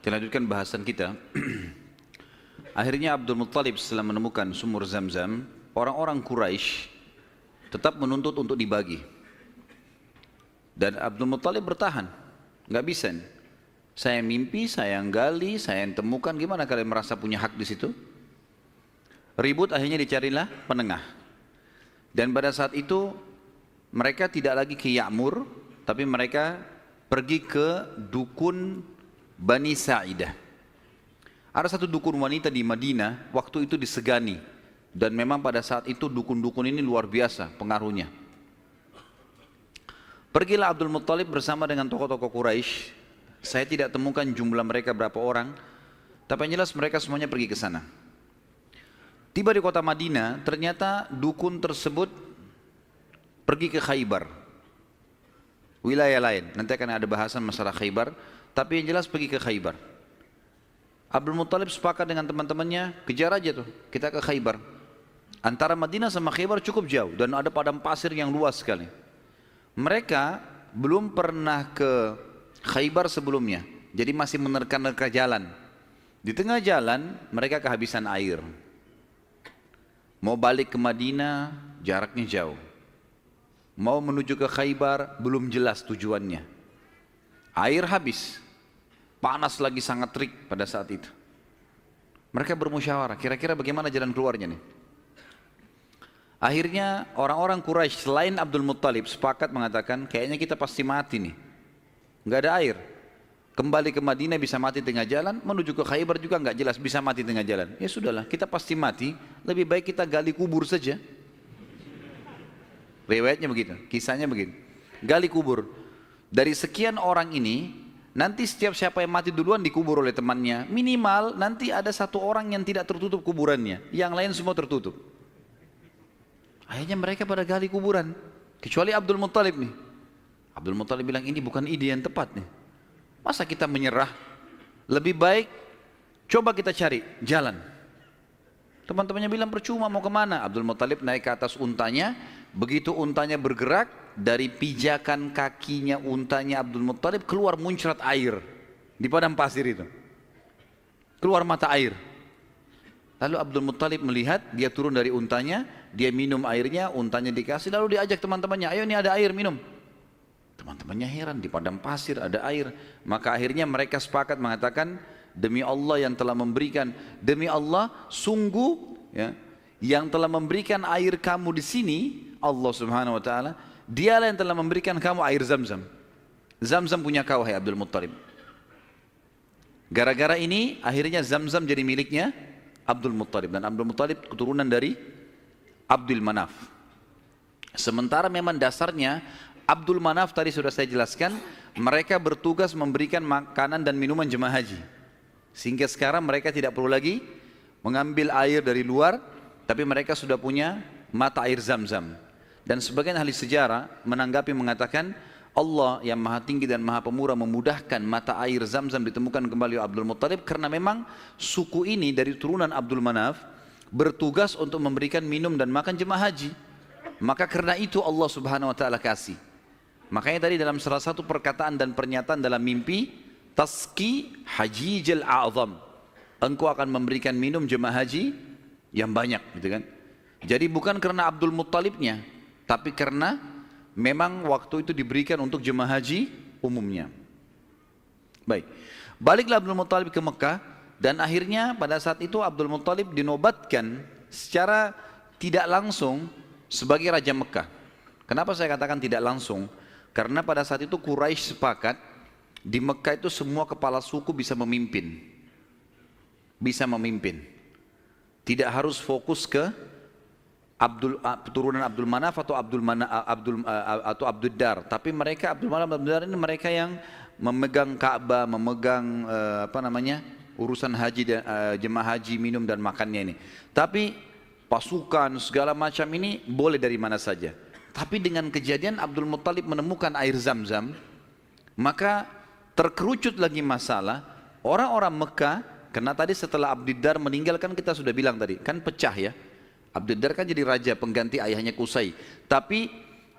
Kita lanjutkan bahasan kita. Akhirnya Abdul Muttalib setelah menemukan sumur Zam-Zam, orang-orang Quraisy tetap menuntut untuk dibagi. Dan Abdul Muttalib bertahan. Nggak bisa nih. Saya mimpi, saya yang gali, saya yang temukan. Gimana kalian merasa punya hak di situ? Ribut, akhirnya dicarilah penengah. Dan pada saat itu mereka tidak lagi ke Ya'mur, tapi mereka pergi ke dukun Bani Sa'idah. Ada satu dukun wanita di Madinah, waktu itu disegani. Dan memang pada saat itu dukun-dukun ini luar biasa pengaruhnya. Pergilah Abdul Muttalib bersama dengan tokoh-tokoh Quraisy. Saya tidak temukan jumlah mereka berapa orang, tapi yang jelas mereka semuanya pergi ke sana. Tiba di kota Madinah, ternyata dukun tersebut pergi ke Khaybar, wilayah lain. Nanti akan ada bahasan masalah Khaybar, tapi yang jelas pergi ke Khaybar. Abdul Muttalib sepakat dengan teman-temannya, kejar aja tuh, kita ke Khaybar. Antara Madinah sama Khaybar cukup jauh dan ada padang pasir yang luas sekali. Mereka belum pernah ke Khaybar sebelumnya, jadi masih menerka-nerka jalan. Di tengah jalan mereka kehabisan air. Mau balik ke Madinah jaraknya jauh. Mau menuju ke Khaybar belum jelas tujuannya. Air habis. Panas lagi sangat terik pada saat itu. Mereka bermusyawarah, kira-kira bagaimana jalan keluarnya nih. Akhirnya orang-orang Quraisy selain Abdul Muttalib sepakat mengatakan, kayaknya kita pasti mati nih. Nggak ada air. Kembali ke Madinah bisa mati tengah jalan, menuju ke Khaybar juga nggak jelas bisa mati tengah jalan. Ya sudahlah, kita pasti mati, lebih baik kita gali kubur saja. Riwayatnya begitu, kisahnya begitu. Gali kubur. Dari sekian orang ini, nanti setiap siapa yang mati duluan dikubur oleh temannya. Minimal nanti ada satu orang yang tidak tertutup kuburannya, yang lain semua tertutup. Akhirnya mereka pada gali kuburan, kecuali Abdul Muttalib nih. Abdul Muttalib bilang ini bukan ide yang tepat nih. Masa kita menyerah? Lebih baik coba kita cari jalan. Teman-temannya bilang percuma mau kemana? Abdul Muttalib naik ke atas untanya. Begitu untanya bergerak, dari pijakan kakinya untanya Abdul Muttalib keluar muncrat air di padang pasir itu. Keluar mata air. Lalu Abdul Muttalib melihat, dia turun dari untanya, dia minum airnya, untanya dikasih, lalu diajak teman-temannya, ayo ini ada air minum. Teman-temannya heran, di padang pasir ada air. Maka akhirnya mereka sepakat mengatakan, demi Allah yang telah memberikan, demi Allah sungguh ya, yang telah memberikan air kamu di sini, Allah Subhanahu wa taala, dialah yang telah memberikan kamu air Zam-Zam. Zam-Zam punya kau, hai Abdul Muttalib. Gara-gara ini akhirnya Zam-Zam jadi miliknya Abdul Muttalib. Dan Abdul Muttalib keturunan dari Abdul Manaf. Sementara memang dasarnya Abdul Manaf tadi sudah saya jelaskan, mereka bertugas memberikan makanan dan minuman jemaah haji. Sehingga sekarang mereka tidak perlu lagi mengambil air dari luar, tapi mereka sudah punya mata air Zam-Zam. Dan sebagian ahli sejarah menanggapi mengatakan, Allah yang maha tinggi dan maha pemurah memudahkan mata air Zam-Zam ditemukan kembali oleh Abdul Muttalib, karena memang suku ini dari turunan Abdul Manaf bertugas untuk memberikan minum dan makan jemaah haji. Maka karena itu Allah Subhanahu wa taala kasih. Makanya tadi dalam salah satu perkataan dan pernyataan dalam mimpi, Tasqi hajijal a'zam, engkau akan memberikan minum jemaah haji yang banyak, gitu kan. Jadi bukan karena Abdul Muttalibnya, tapi karena memang waktu itu diberikan untuk jemaah haji umumnya. Baik, baliklah Abdul Muttalib ke Mekah, dan akhirnya pada saat itu Abdul Muttalib dinobatkan secara tidak langsung sebagai Raja Mekah. Kenapa saya katakan tidak langsung? Karena pada saat itu Quraisy sepakat di Mekah itu semua kepala suku bisa memimpin. Bisa memimpin. Tidak harus fokus ke turunan Abdul Manaf atau Abdul Dar, tapi mereka Abdul Manaf dan Abdul Dar ini mereka yang memegang Ka'bah, memegang urusan haji dan jemaah haji, minum dan makannya ini. Tapi pasukan segala macam ini boleh dari mana saja. Tapi dengan kejadian Abdul Muttalib menemukan air Zam-Zam, maka terkerucut lagi masalah orang-orang Mekah. Karena tadi setelah Abdul Dar meninggal, kan kita sudah bilang tadi, kan pecah ya. Abdul Dar kan jadi raja pengganti ayahnya Qusay. Tapi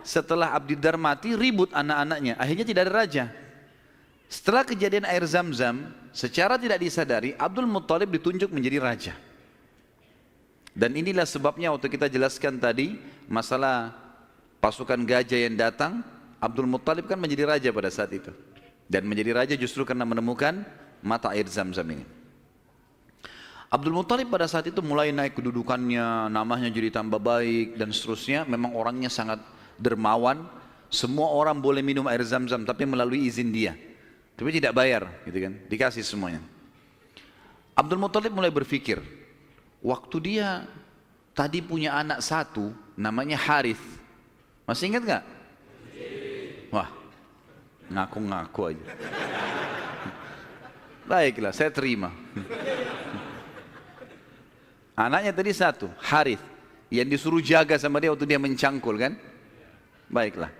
setelah Abdul Dar mati, ribut anak-anaknya, akhirnya tidak ada raja. Setelah kejadian air Zam-Zam, secara tidak disadari Abdul Muttalib ditunjuk menjadi raja. Dan inilah sebabnya waktu kita jelaskan tadi masalah pasukan gajah yang datang, Abdul Muttalib kan menjadi raja pada saat itu. Dan menjadi raja justru karena menemukan mata air Zam-Zam ini. Abdul Muttalib pada saat itu mulai naik kedudukannya, namanya jadi tambah baik dan seterusnya. Memang orangnya sangat dermawan. Semua orang boleh minum air Zam-Zam tapi melalui izin dia. Tapi tidak bayar, gitu kan? Dikasih semuanya. Abdul Muttalib mulai berpikir, waktu dia tadi punya anak satu, namanya Harith. Masih ingat nggak? Wah, ngaku-ngaku aja. Baiklah, saya terima. Anaknya tadi satu, Harith, yang disuruh jaga sama dia waktu dia mencangkul kan? Baiklah.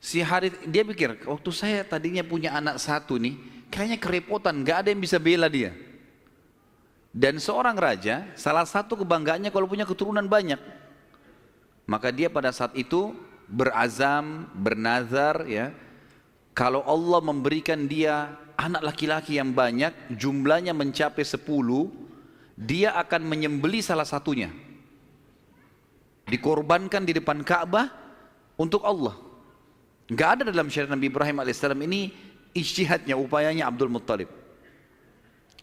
Si Harith, dia pikir, waktu saya tadinya punya anak satu nih, kayaknya kerepotan, gak ada yang bisa bela dia. Dan seorang raja, salah satu kebanggaannya kalau punya keturunan banyak. Maka dia pada saat itu berazam, bernazar ya, kalau Allah memberikan dia anak laki-laki yang banyak, jumlahnya mencapai 10, dia akan menyembeli salah satunya, dikorbankan di depan Ka'bah untuk Allah. Gak ada dalam syariat Nabi Ibrahim AS ini ijtihadnya, upayanya Abdul Muttalib.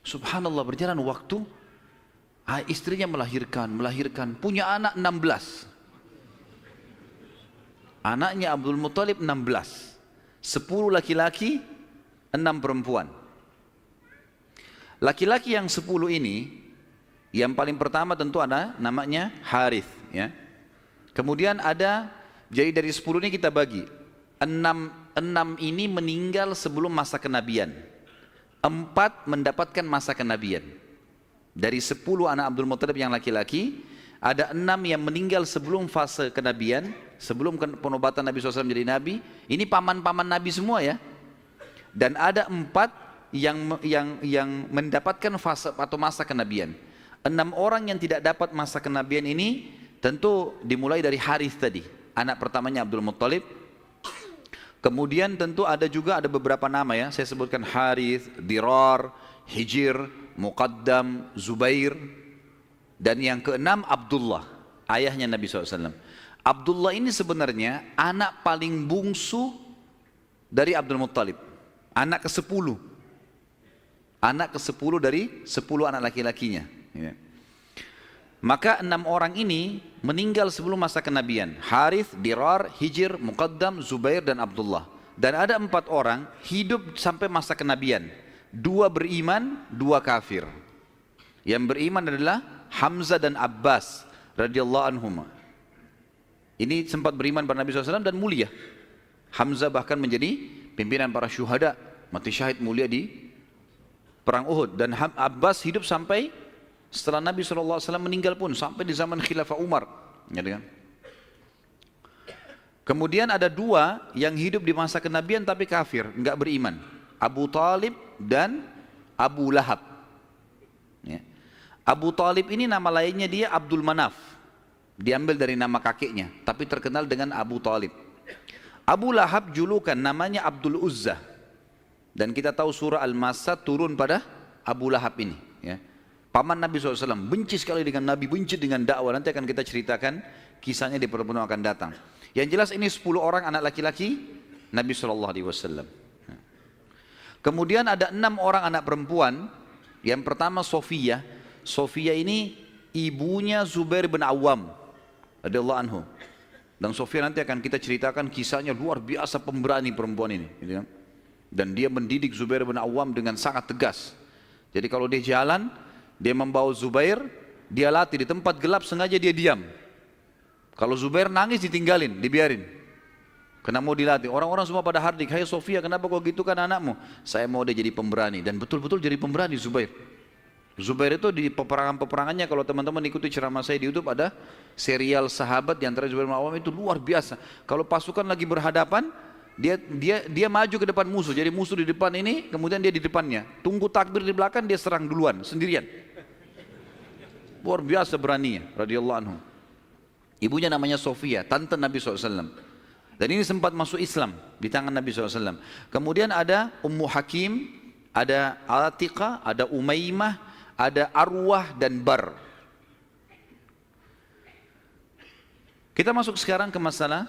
Subhanallah, berjalan waktu, istrinya melahirkan, punya anak 16. Anaknya Abdul Muttalib 16, 10 laki-laki, 6 perempuan. Laki-laki yang 10 ini, yang paling pertama tentu ada namanya Harith ya. Kemudian ada, jadi dari 10 ini kita bagi 6 ini meninggal sebelum masa kenabian, 4 mendapatkan masa kenabian. Dari 10 anak Abdul Muttalib yang laki-laki, ada 6 yang meninggal sebelum fase kenabian, sebelum penobatan Nabi SAW menjadi Nabi. Ini paman-paman Nabi semua ya. Dan ada 4 yang mendapatkan fase atau masa kenabian. 6 orang yang tidak dapat masa kenabian ini tentu dimulai dari Harith tadi, anak pertamanya Abdul Muttalib. Kemudian tentu ada beberapa nama ya, saya sebutkan Harith, Dirar, Hijir, Muqaddam, Zubair. Dan yang keenam Abdullah, ayahnya Nabi SAW. Abdullah ini sebenarnya anak paling bungsu dari Abdul Muttalib, anak ke-10. Anak ke-10 dari 10 anak laki-lakinya ya. Maka 6 orang ini meninggal sebelum masa kenabian. Harith, Dirar, Hijir, Muqaddam, Zubair dan Abdullah. Dan ada 4 orang hidup sampai masa kenabian. 2 beriman, 2 kafir. Yang beriman adalah Hamzah dan Abbas radhiyallahu anhuma. Ini sempat beriman pada Nabi SAW dan mulia. Hamzah bahkan menjadi pimpinan para syuhada, mati syahid mulia di perang Uhud. Dan Abbas hidup sampai setelah Nabi SAW meninggal pun, sampai di zaman Khilafah Umar. Ya, kan? Kemudian ada dua yang hidup di masa kenabian tapi kafir, enggak beriman. Abu Talib dan Abu Lahab. Ya. Abu Talib ini nama lainnya dia Abdul Manaf. Diambil dari nama kakeknya, tapi terkenal dengan Abu Talib. Abu Lahab julukan namanya Abdul Uzza. Dan kita tahu surah Al-Masad turun pada Abu Lahab ini. Ya. Paman Nabi SAW, benci sekali dengan Nabi, benci dengan dakwah. Nanti akan kita ceritakan kisahnya di pertemuan akan datang. Yang jelas ini 10 orang anak laki-laki Nabi SAW. Kemudian ada 6 orang anak perempuan. Yang pertama Sofia. Sofia ini ibunya Zubair bin Awam radhiyallahu anhu. Dan Sofia nanti akan kita ceritakan kisahnya luar biasa, pemberani perempuan ini, gitu kan? Dan dia mendidik Zubair bin Awam dengan sangat tegas. Jadi kalau dia jalan, dia membawa Zubair, dia latih di tempat gelap, sengaja dia diam. Kalau Zubair nangis ditinggalin, dibiarin. Karena mau dilatih. Orang-orang semua pada hardik, hai Sofia, kenapa kau gitu kan anakmu? Saya mau dia jadi pemberani. Dan betul-betul jadi pemberani Zubair. Zubair itu di peperangan-peperangannya, kalau teman-teman ikuti ceramah saya di YouTube, ada serial sahabat di antara Zubair bin Awam itu luar biasa. Kalau pasukan lagi berhadapan, dia maju ke depan musuh. Jadi musuh di depan ini, kemudian dia di depannya. Tunggu takbir di belakang, dia serang duluan, sendirian. Luar biasa beraninya, radhiyallahu anhu. Ibunya namanya Sofia, tante Nabi SAW. Dan ini sempat masuk Islam di tangan Nabi SAW. Kemudian ada Ummu Hakim, ada Atiqah, ada Umaymah, ada Arwah dan Bar. Kita masuk sekarang ke masalah,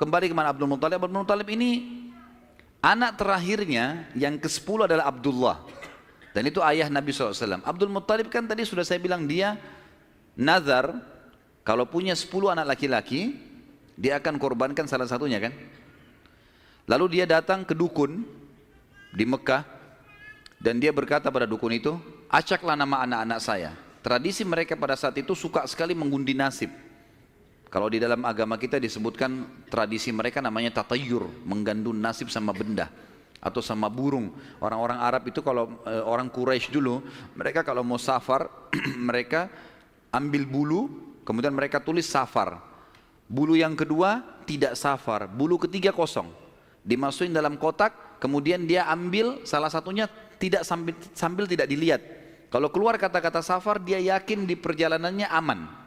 kembali ke mana Abdul Muttalib. Abdul Muttalib ini anak terakhirnya yang ke-10 adalah Abdullah. Dan itu ayah Nabi SAW. Abdul Muttalib kan tadi sudah saya bilang dia nazar, kalau punya 10 anak laki-laki, dia akan korbankan salah satunya kan. Lalu dia datang ke dukun di Mekah, dan dia berkata pada dukun itu, acaklah nama anak-anak saya. Tradisi mereka pada saat itu suka sekali mengundi nasib. Kalau di dalam agama kita disebutkan tradisi mereka namanya tatayur, menggandun nasib sama benda atau sama burung. Orang-orang Arab itu kalau orang Quraisy dulu, mereka kalau mau safar, mereka ambil bulu, kemudian mereka tulis safar. Bulu yang kedua tidak safar, bulu ketiga kosong. Dimasukin dalam kotak, kemudian dia ambil salah satunya tidak sambil tidak dilihat. Kalau keluar kata-kata safar, dia yakin di perjalanannya aman.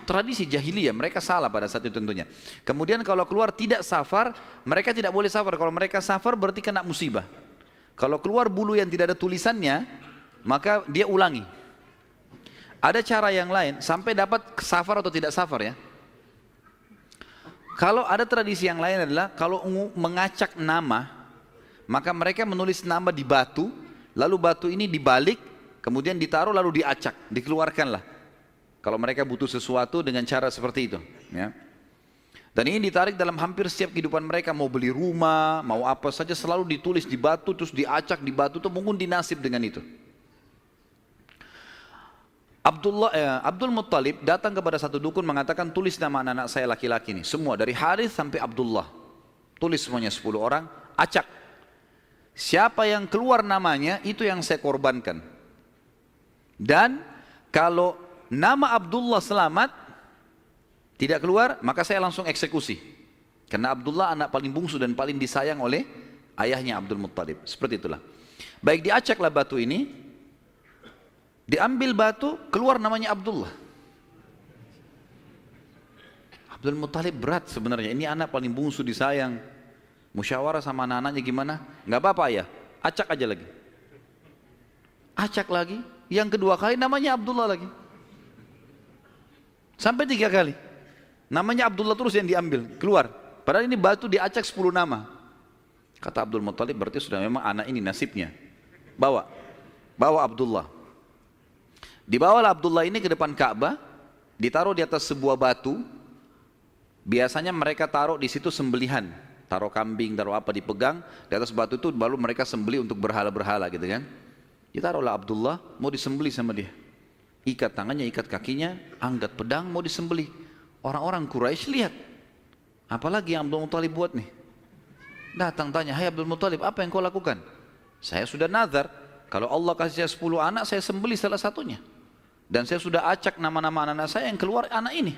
Tradisi jahiliyah, mereka salah pada saat itu tentunya. Kemudian kalau keluar tidak safar, mereka tidak boleh safar. Kalau mereka safar berarti kena musibah. Kalau keluar bulu yang tidak ada tulisannya, maka dia ulangi. Ada cara yang lain sampai dapat safar atau tidak safar ya. Kalau ada tradisi yang lain adalah kalau mengacak nama, maka mereka menulis nama di batu, lalu batu ini dibalik, kemudian ditaruh lalu diacak, dikeluarkanlah. Kalau mereka butuh sesuatu dengan cara seperti itu, ya. Dan ini ditarik dalam hampir setiap kehidupan mereka, mau beli rumah, mau apa saja selalu ditulis di batu, terus diacak di batu, itu mengundi nasib dengan itu. Abdul Muttalib datang kepada satu dukun mengatakan, tulis nama anak-anak saya laki-laki ini, semua dari Harith sampai Abdullah, tulis semuanya 10 orang, acak. Siapa yang keluar namanya, itu yang saya korbankan. Dan kalau nama Abdullah selamat, tidak keluar, maka saya langsung eksekusi. Karena Abdullah anak paling bungsu dan paling disayang oleh ayahnya Abdul Muttalib. Seperti itulah. Baik, diacaklah batu ini, diambil batu, keluar namanya Abdullah. Abdul Muttalib berat sebenarnya, ini anak paling bungsu disayang. Musyawarah sama anak-anaknya gimana? Nggak apa-apa ya, acak aja lagi. Acak lagi, yang kedua kali namanya Abdullah lagi. Sampai 3 kali. Namanya Abdullah terus yang diambil, keluar. Padahal ini batu diacak 10 nama. Kata Abdul Muttalib, berarti sudah memang anak ini nasibnya. Bawa Abdullah. Dibawalah Abdullah ini ke depan Ka'bah, ditaruh di atas sebuah batu. Biasanya mereka taruh di situ sembelihan. Taruh kambing, taruh apa, dipegang. Di atas batu itu baru mereka sembelih untuk berhala-berhala gitu kan. Ditaruhlah Abdullah, mau disembelih sama dia. Ikat tangannya, ikat kakinya, angkat pedang, mau disembelih. Orang-orang Quraisy lihat, apalagi yang Abdul Muttalib buat nih. Datang tanya, hai Abdul Muttalib, apa yang kau lakukan? Saya sudah nazar, kalau Allah kasih saya 10 anak, saya sembelih salah satunya. Dan saya sudah acak nama-nama anak-anak saya yang keluar anak ini.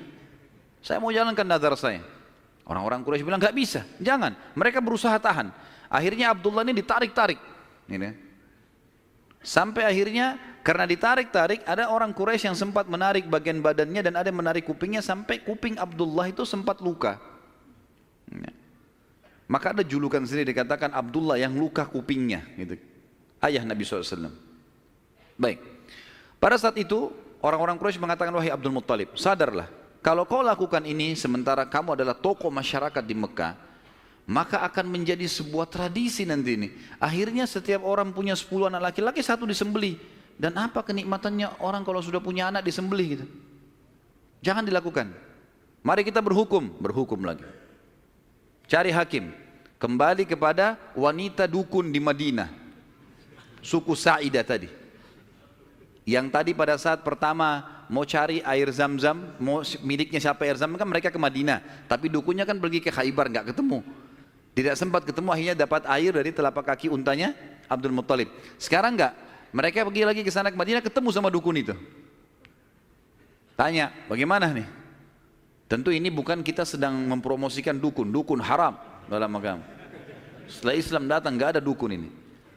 Saya mau jalankan nazar saya. Orang-orang Quraisy bilang, gak bisa, jangan. Mereka berusaha tahan. Akhirnya Abdullah ini ditarik-tarik. Ini. Sampai akhirnya karena ditarik-tarik ada orang Quraisy yang sempat menarik bagian badannya dan ada yang menarik kupingnya sampai kuping Abdullah itu sempat luka. Maka ada julukan sendiri dikatakan Abdullah yang luka kupingnya, gitu. Ayah Nabi SAW. Baik. Pada saat itu orang-orang Quraisy mengatakan, wahai Abdul Muttalib, sadarlah, kalau kau lakukan ini sementara kamu adalah tokoh masyarakat di Mekah, maka akan menjadi sebuah tradisi nanti ini. Akhirnya setiap orang punya 10 anak laki-laki, satu disembelih. Dan apa kenikmatannya orang kalau sudah punya anak disembelih gitu. Jangan dilakukan. Mari kita berhukum lagi. Cari hakim. Kembali kepada wanita dukun di Madinah. Suku Sa'idah tadi. Yang tadi pada saat pertama mau cari air Zam-Zam, mau miliknya siapa air Zam-Zam, kan mereka ke Madinah. Tapi dukunnya kan pergi ke Khaybar, nggak ketemu. Tidak sempat ketemu, akhirnya dapat air dari telapak kaki untanya Abdul Muttalib. Sekarang enggak, mereka pergi lagi ke sana ke Madinah, ketemu sama dukun itu. Tanya, bagaimana nih? Tentu ini bukan kita sedang mempromosikan dukun, dukun haram dalam agama. Setelah Islam datang enggak ada dukun ini.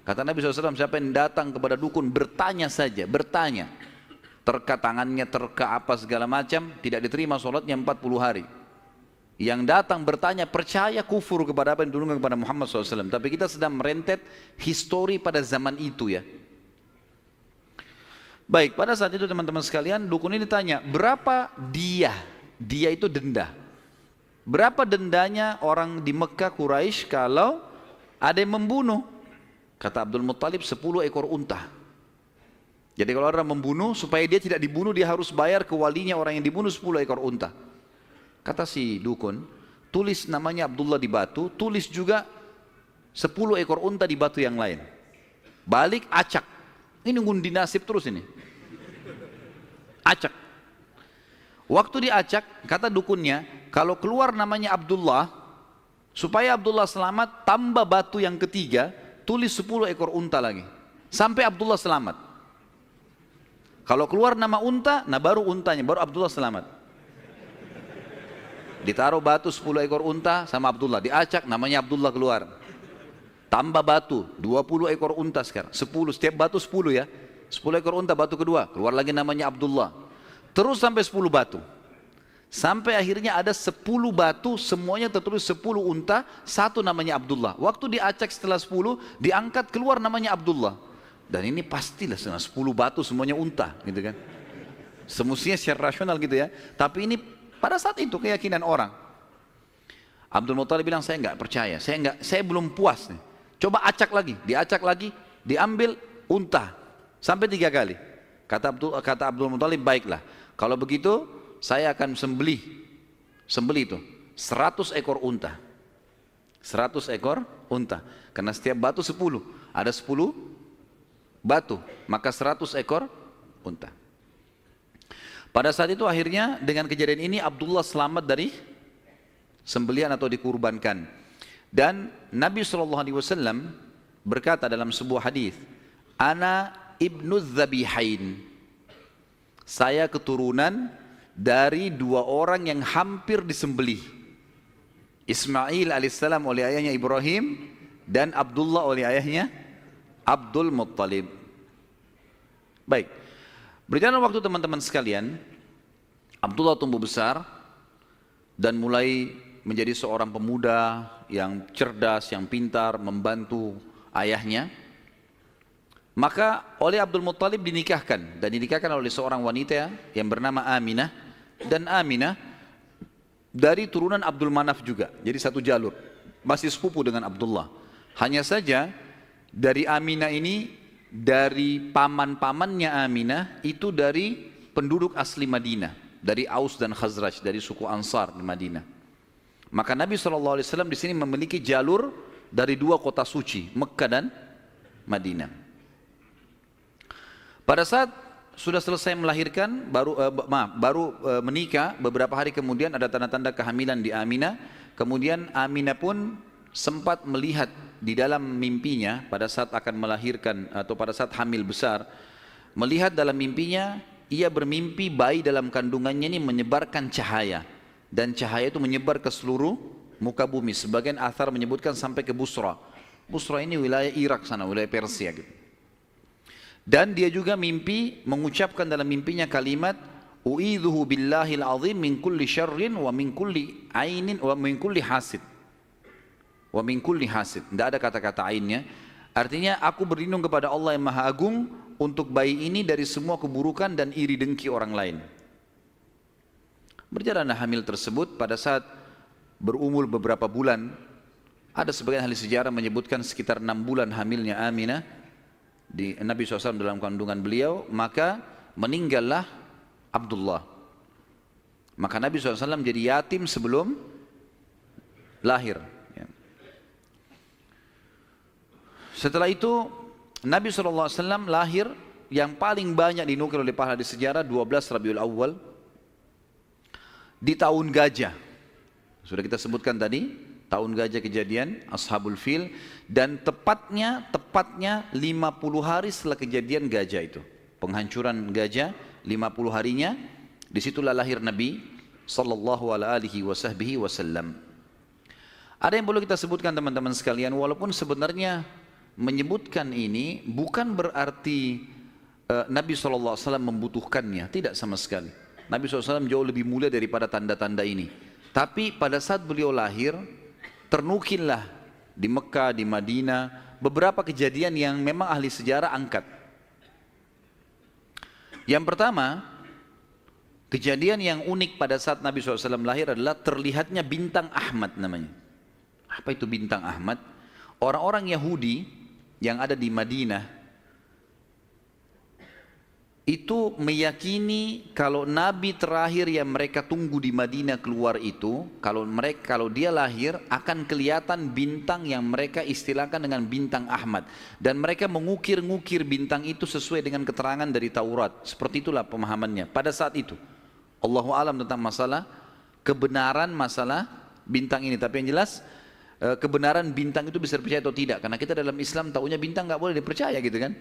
Kata Nabi SAW, siapa yang datang kepada dukun bertanya saja, bertanya. Terka tangannya, terka apa segala macam, tidak diterima sholatnya 40 hari. Yang datang bertanya percaya kufur kepada apa yang diturunkan kepada Muhammad SAW. Tapi kita sedang merentet histori pada zaman itu ya. Baik, pada saat itu teman-teman sekalian, dukun ini tanya, berapa dia? Dia itu denda. Berapa dendanya orang di Mekah Quraisy kalau ada yang membunuh? Kata Abdul Muttalib 10 ekor unta. Jadi kalau orang membunuh, supaya dia tidak dibunuh, dia harus bayar ke walinya orang yang dibunuh 10 ekor unta. Kata si dukun, tulis namanya Abdullah di batu, tulis juga 10 ekor unta di batu yang lain. Balik, acak. Ini ngundi nasib terus ini. Acak. Waktu diacak, kata dukunnya, kalau keluar namanya Abdullah, supaya Abdullah selamat, tambah batu yang ketiga, tulis 10 ekor unta lagi. Sampai Abdullah selamat. Kalau keluar nama unta, nah baru untanya, baru Abdullah selamat. Ditaruh batu 10 ekor unta sama Abdullah, diacak namanya Abdullah keluar. Tambah batu 20 ekor unta sekarang, 10, setiap batu 10 ya. 10 ekor unta batu kedua, keluar lagi namanya Abdullah. Terus sampai 10 batu. Sampai akhirnya ada 10 batu, semuanya tertulis 10 unta, satu namanya Abdullah. Waktu diacak setelah 10, diangkat keluar namanya Abdullah. Dan ini pastilah 10 batu semuanya unta gitu kan. Semestinya secara rasional gitu ya. Tapi ini pada saat itu keyakinan orang. Abdul Muttalib bilang, saya enggak percaya, saya belum puas nih. Coba acak lagi, diacak lagi, diambil unta sampai 3 kali. Kata Abdul Muttalib, baiklah. Kalau begitu saya akan sembelih itu 100 ekor unta. 100 ekor unta. Karena setiap batu 10, ada 10 batu, maka 100 ekor unta. Pada saat itu akhirnya dengan kejadian ini Abdullah selamat dari sembelihan atau dikurbankan. Dan Nabi SAW berkata dalam sebuah hadis, Ana ibnu Zabihain. Saya keturunan dari 2 orang yang hampir disembelih. Ismail alaihissalam oleh ayahnya Ibrahim dan Abdullah oleh ayahnya Abdul Muttalib. Baik. Berjalan waktu teman-teman sekalian, Abdullah tumbuh besar dan mulai menjadi seorang pemuda yang cerdas, yang pintar, membantu ayahnya. Maka oleh Abdul Muttalib dinikahkan, dan dinikahkan oleh seorang wanita yang bernama Aminah. Dan Aminah dari turunan Abdul Manaf juga, jadi satu jalur, masih sepupu dengan Abdullah. Hanya saja dari Aminah ini, dari paman-pamannya Aminah itu dari penduduk asli Madinah, dari Aus dan Khazraj, dari suku Ansar di Madinah. Maka Nabi SAW di sini memiliki jalur dari 2 kota suci, Mekkah dan Madinah. Pada saat sudah selesai melahirkan, baru menikah, beberapa hari kemudian ada tanda-tanda kehamilan di Aminah. Kemudian Aminah pun sempat melihat di dalam mimpinya pada saat akan melahirkan atau pada saat hamil besar, melihat dalam mimpinya ia bermimpi bayi dalam kandungannya ini menyebarkan cahaya, dan cahaya itu menyebar ke seluruh muka bumi. Sebagian athar menyebutkan sampai ke Busra. Busra ini wilayah Irak sana, wilayah Persia gitu. Dan dia juga mimpi mengucapkan dalam mimpinya kalimat u'idzuhu billahil azim min kulli syarrin wa min kulli ainin wa min kulli hasid. Wa min kulli hasid. Tidak ada kata-kata ainnya. Artinya aku berlindung kepada Allah yang Maha Agung untuk bayi ini dari semua keburukan dan iri dengki orang lain. Berjalanlah hamil tersebut. Pada saat berumur beberapa bulan, ada sebagian ahli sejarah menyebutkan sekitar 6 bulan hamilnya Aminah di Nabi SAW dalam kandungan beliau, maka meninggallah Abdullah. Maka Nabi SAW jadi yatim sebelum lahir. Setelah itu Nabi SAW lahir, yang paling banyak dinukil oleh para ahli sejarah 12 Rabiul Awal di tahun gajah. Sudah kita sebutkan tadi, tahun gajah kejadian Ashabul Fil, dan tepatnya 50 hari setelah kejadian gajah itu, penghancuran gajah, 50 harinya disitulah lahir Nabi sallallahu alaihi wasallam. Ada yang perlu kita sebutkan teman-teman sekalian, walaupun sebenarnya menyebutkan ini bukan berarti Nabi SAW membutuhkannya, tidak sama sekali. Nabi SAW jauh lebih mulia daripada tanda-tanda ini. Tapi pada saat beliau lahir, ternukillah di Mekah, di Madinah, beberapa kejadian yang memang ahli sejarah angkat. Yang pertama, kejadian yang unik pada saat Nabi SAW lahir adalah terlihatnya bintang Ahmad namanya. Apa itu bintang Ahmad? Orang-orang Yahudi yang ada di Madinah itu meyakini kalau Nabi terakhir yang mereka tunggu di Madinah keluar itu, kalau dia lahir akan kelihatan bintang yang mereka istilahkan dengan bintang Ahmad, dan mereka mengukir-ngukir bintang itu sesuai dengan keterangan dari Taurat. Seperti itulah pemahamannya pada saat itu. Allahu alam tentang masalah kebenaran masalah bintang ini, tapi yang jelas kebenaran bintang itu bisa dipercaya atau tidak, karena kita dalam Islam taunya bintang nggak boleh dipercaya gitu kan.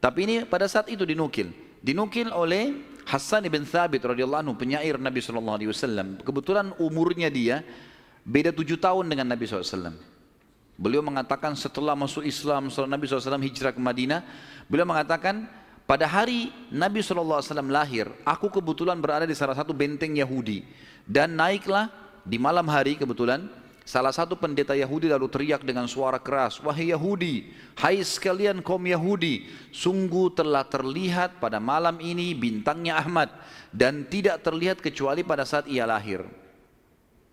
Tapi ini pada saat itu dinukil oleh Hassan ibn Thabit radhiyallahu anhu, penyair Nabi SAW. Kebetulan umurnya dia beda 7 tahun dengan Nabi SAW. Beliau mengatakan setelah masuk Islam, setelah Nabi SAW hijrah ke Madinah, beliau mengatakan pada hari Nabi SAW lahir, aku kebetulan berada di salah satu benteng Yahudi, dan naiklah di malam hari kebetulan salah satu pendeta Yahudi lalu teriak dengan suara keras, wahai Yahudi, hai sekalian kaum Yahudi, sungguh telah terlihat pada malam ini bintangnya Ahmad, dan tidak terlihat kecuali pada saat ia lahir.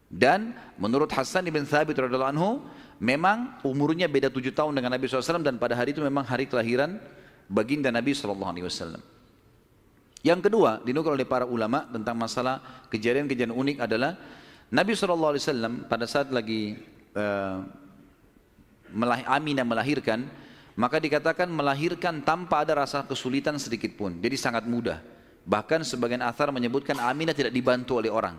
Dan menurut Hassan ibn Thabit radhiyallahu anhu, memang umurnya beda 7 tahun dengan Nabi SAW, dan pada hari itu memang hari kelahiran baginda Nabi SAW. Yang kedua dinukil oleh para ulama tentang masalah kejadian-kejadian unik adalah Nabi SAW pada saat lagi Aminah melahirkan, maka dikatakan melahirkan tanpa ada rasa kesulitan sedikit pun, jadi sangat mudah. Bahkan sebagian athar menyebutkan Aminah tidak dibantu oleh orang.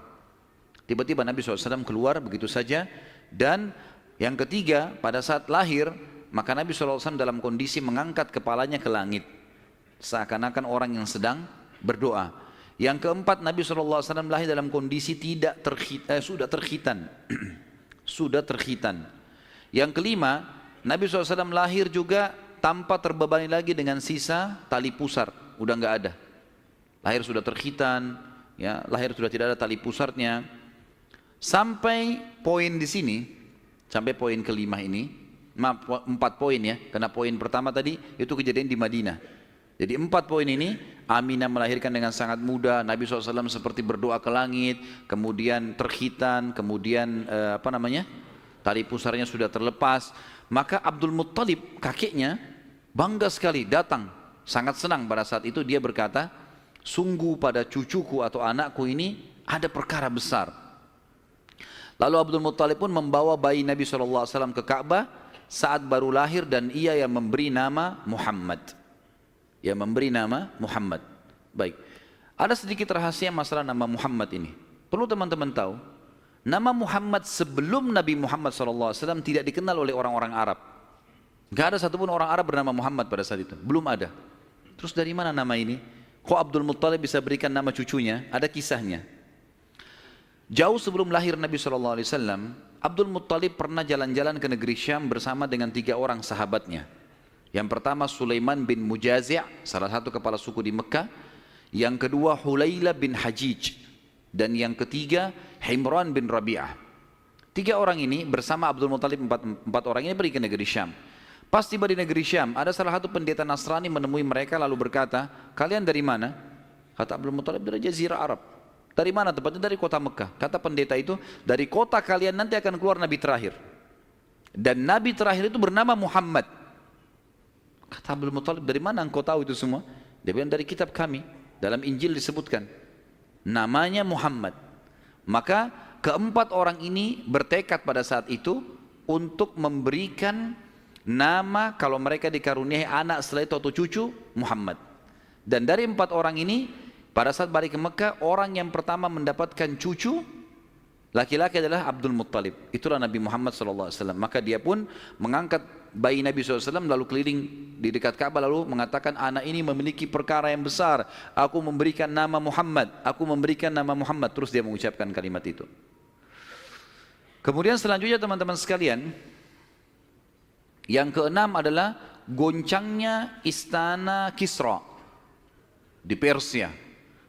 Tiba-tiba Nabi SAW keluar begitu saja. Dan yang ketiga, pada saat lahir, maka Nabi SAW dalam kondisi mengangkat kepalanya ke langit, seakan-akan orang yang sedang berdoa. Yang keempat, Nabi SAW lahir dalam kondisi sudah terkhitan. Sudah terkhitan. Yang kelima, Nabi SAW lahir juga tanpa terbebani lagi dengan sisa tali pusar, udah nggak ada. Lahir sudah terkhitan, ya, lahir sudah tidak ada tali pusarnya. Sampai poin di sini, sampai poin kelima ini, 4 poin ya, karena poin pertama tadi itu kejadian di Madinah. Jadi 4 poin ini, Aminah melahirkan dengan sangat mudah, Nabi SAW seperti berdoa ke langit, kemudian terkhitan, kemudian tali pusarnya sudah terlepas. Maka Abdul Muttalib, kakeknya, bangga sekali datang, sangat senang pada saat itu. Dia berkata, sungguh pada cucuku atau anakku ini ada perkara besar. Lalu Abdul Muttalib pun membawa bayi Nabi SAW ke Ka'bah saat baru lahir, dan ia yang memberi nama Muhammad. yang memberi nama Muhammad. Baik, ada sedikit rahasia masalah nama Muhammad ini. Perlu teman-teman tahu, nama Muhammad sebelum Nabi Muhammad SAW tidak dikenal oleh orang-orang Arab. Gak ada satupun orang Arab bernama Muhammad pada saat itu, belum ada. Terus dari mana nama ini? Kok Abdul Muttalib bisa berikan nama cucunya? Ada kisahnya. Jauh sebelum lahir Nabi SAW, Abdul Muttalib pernah jalan-jalan ke negeri Syam bersama dengan 3 orang sahabatnya. Yang pertama Sulaiman bin Mujazi', salah satu kepala suku di Mekah. Yang kedua Hulayla bin Hajij. Dan yang ketiga Himran bin Rabi'ah. 3 orang ini bersama Abdul Muttalib, 4 orang ini pergi ke negeri Syam. Pas tiba di negeri Syam, ada salah satu pendeta Nasrani menemui mereka lalu berkata, kalian dari mana? Kata Abdul Muttalib, dari Jazirah Arab. Dari mana? Tepatnya dari kota Mekah. Kata pendeta itu, dari kota kalian nanti akan keluar Nabi terakhir. Dan Nabi terakhir itu bernama Muhammad. Kata Abdul Muttalib, dari mana engkau tahu itu semua? Dia bilang, dari kitab kami. Dalam Injil disebutkan. Namanya Muhammad. Maka keempat orang ini bertekad pada saat itu untuk memberikan nama kalau mereka dikaruniai anak setelah itu atau cucu, Muhammad. Dan dari 4 orang ini pada saat balik ke Mekah, orang yang pertama mendapatkan cucu laki-laki adalah Abdul Muttalib. Itulah Nabi Muhammad SAW. Maka dia pun mengangkat bayi Nabi SAW lalu keliling di dekat Ka'bah lalu mengatakan, anak ini memiliki perkara yang besar, aku memberikan nama Muhammad, aku memberikan nama Muhammad. Terus dia mengucapkan kalimat itu. Kemudian selanjutnya teman-teman sekalian, yang keenam adalah goncangnya istana Kisra di Persia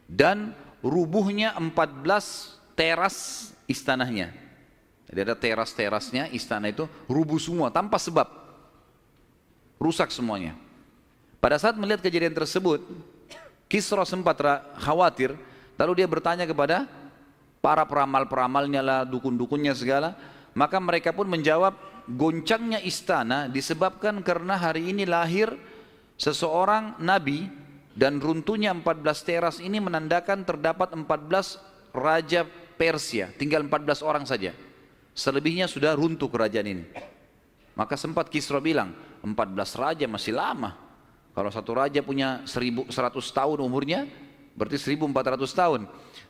dan rubuhnya 14 teras istananya. Jadi ada teras-terasnya istana itu rubuh semua tanpa sebab, rusak semuanya. Pada saat melihat kejadian tersebut, Kisra sempat khawatir, lalu dia bertanya kepada para peramal-peramalnya lah, dukun-dukunnya segala. Maka mereka pun menjawab, goncangnya istana disebabkan karena hari ini lahir seseorang nabi dan runtuhnya 14 teras ini menandakan terdapat 14 raja Persia, tinggal 14 orang saja. Selebihnya sudah runtuh kerajaan ini. Maka sempat Kisra bilang, 14 raja masih lama. Kalau satu raja punya 1100 tahun umurnya, berarti 1400 tahun.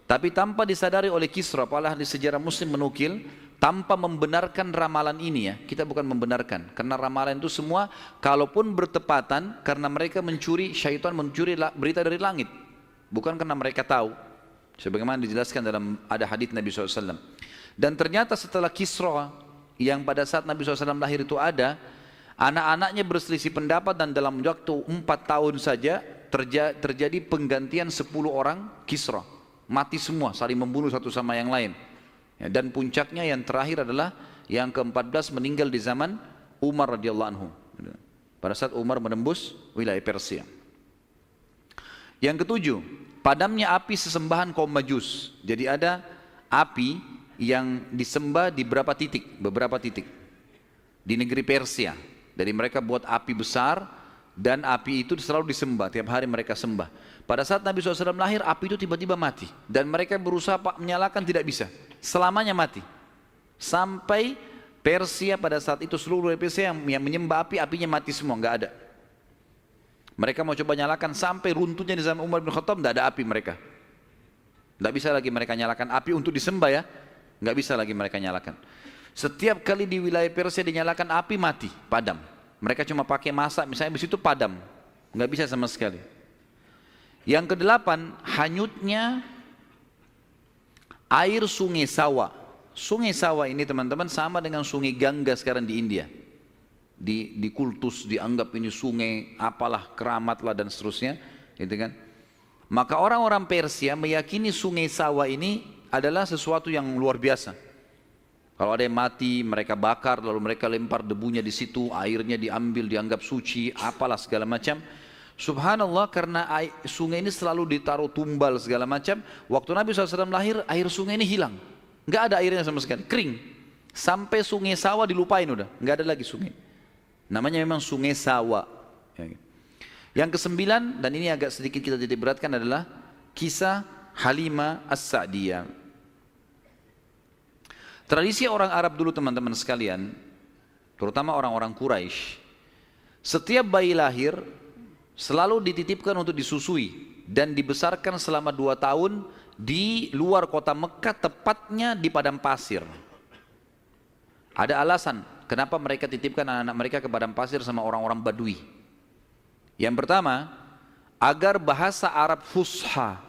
Tapi tanpa disadari oleh Kisra, para ahli sejarah muslim menukil, tanpa membenarkan ramalan ini ya, kita bukan membenarkan, karena ramalan itu semua kalaupun bertepatan karena mereka mencuri, syaitan mencuri berita dari langit, bukan karena mereka tahu, sebagaimana dijelaskan dalam ada hadits Nabi SAW. Dan ternyata setelah Kisra yang pada saat Nabi SAW lahir itu ada, anak-anaknya berselisih pendapat dan dalam waktu 4 tahun saja terjadi penggantian 10 orang Kisra, mati semua, saling membunuh satu sama yang lain. Ya, dan puncaknya yang terakhir adalah yang ke-14 meninggal di zaman Umar radhiyallahu anhu. Pada saat Umar menembus wilayah Persia. Yang ketujuh, padamnya api sesembahan kaum Majus. Jadi ada api yang disembah di beberapa titik di negeri Persia. Jadi mereka buat api besar dan api itu selalu disembah, tiap hari mereka sembah. Pada saat Nabi SAW lahir, api itu tiba-tiba mati. Dan mereka berusaha menyalakan, tidak bisa. Selamanya mati. Sampai Persia pada saat itu, seluruh Persia yang menyembah api, apinya mati semua, nggak ada. Mereka mau coba nyalakan sampai runtuhnya di zaman Umar bin Khattab, nggak ada api mereka. Nggak bisa lagi mereka nyalakan api untuk disembah ya. Nggak bisa lagi mereka nyalakan. Setiap kali di wilayah Persia dinyalakan api, mati, padam. Mereka cuma pakai masak, misalnya di situ padam. Nggak bisa sama sekali. Yang kedelapan, hanyutnya air sungai Sawa. Sungai Sawa ini teman-teman sama dengan sungai Gangga sekarang di India. Di kultus dianggap ini sungai apalah, keramat lah dan seterusnya, gitu kan. Maka orang-orang Persia meyakini sungai Sawa ini adalah sesuatu yang luar biasa. Kalau ada yang mati, mereka bakar, lalu mereka lempar debunya di situ, airnya diambil, dianggap suci, apalah segala macam. Subhanallah, karena sungai ini selalu ditaruh tumbal segala macam. Waktu Nabi SAW lahir, air sungai ini hilang. Nggak ada airnya sama sekali, kering. Sampai sungai Sawa dilupain udah, nggak ada lagi sungai. Namanya memang sungai Sawa. Yang kesembilan, dan ini agak sedikit kita titik beratkan adalah kisah Halimah As-Sa'diyah. Tradisi orang Arab dulu teman-teman sekalian, terutama orang-orang Quraisy, setiap bayi lahir, selalu dititipkan untuk disusui dan dibesarkan selama 2 tahun di luar kota Mekah, tepatnya di padang pasir. Ada alasan kenapa mereka titipkan anak-anak mereka ke padang pasir sama orang-orang Badui. Yang pertama, agar bahasa Arab fusha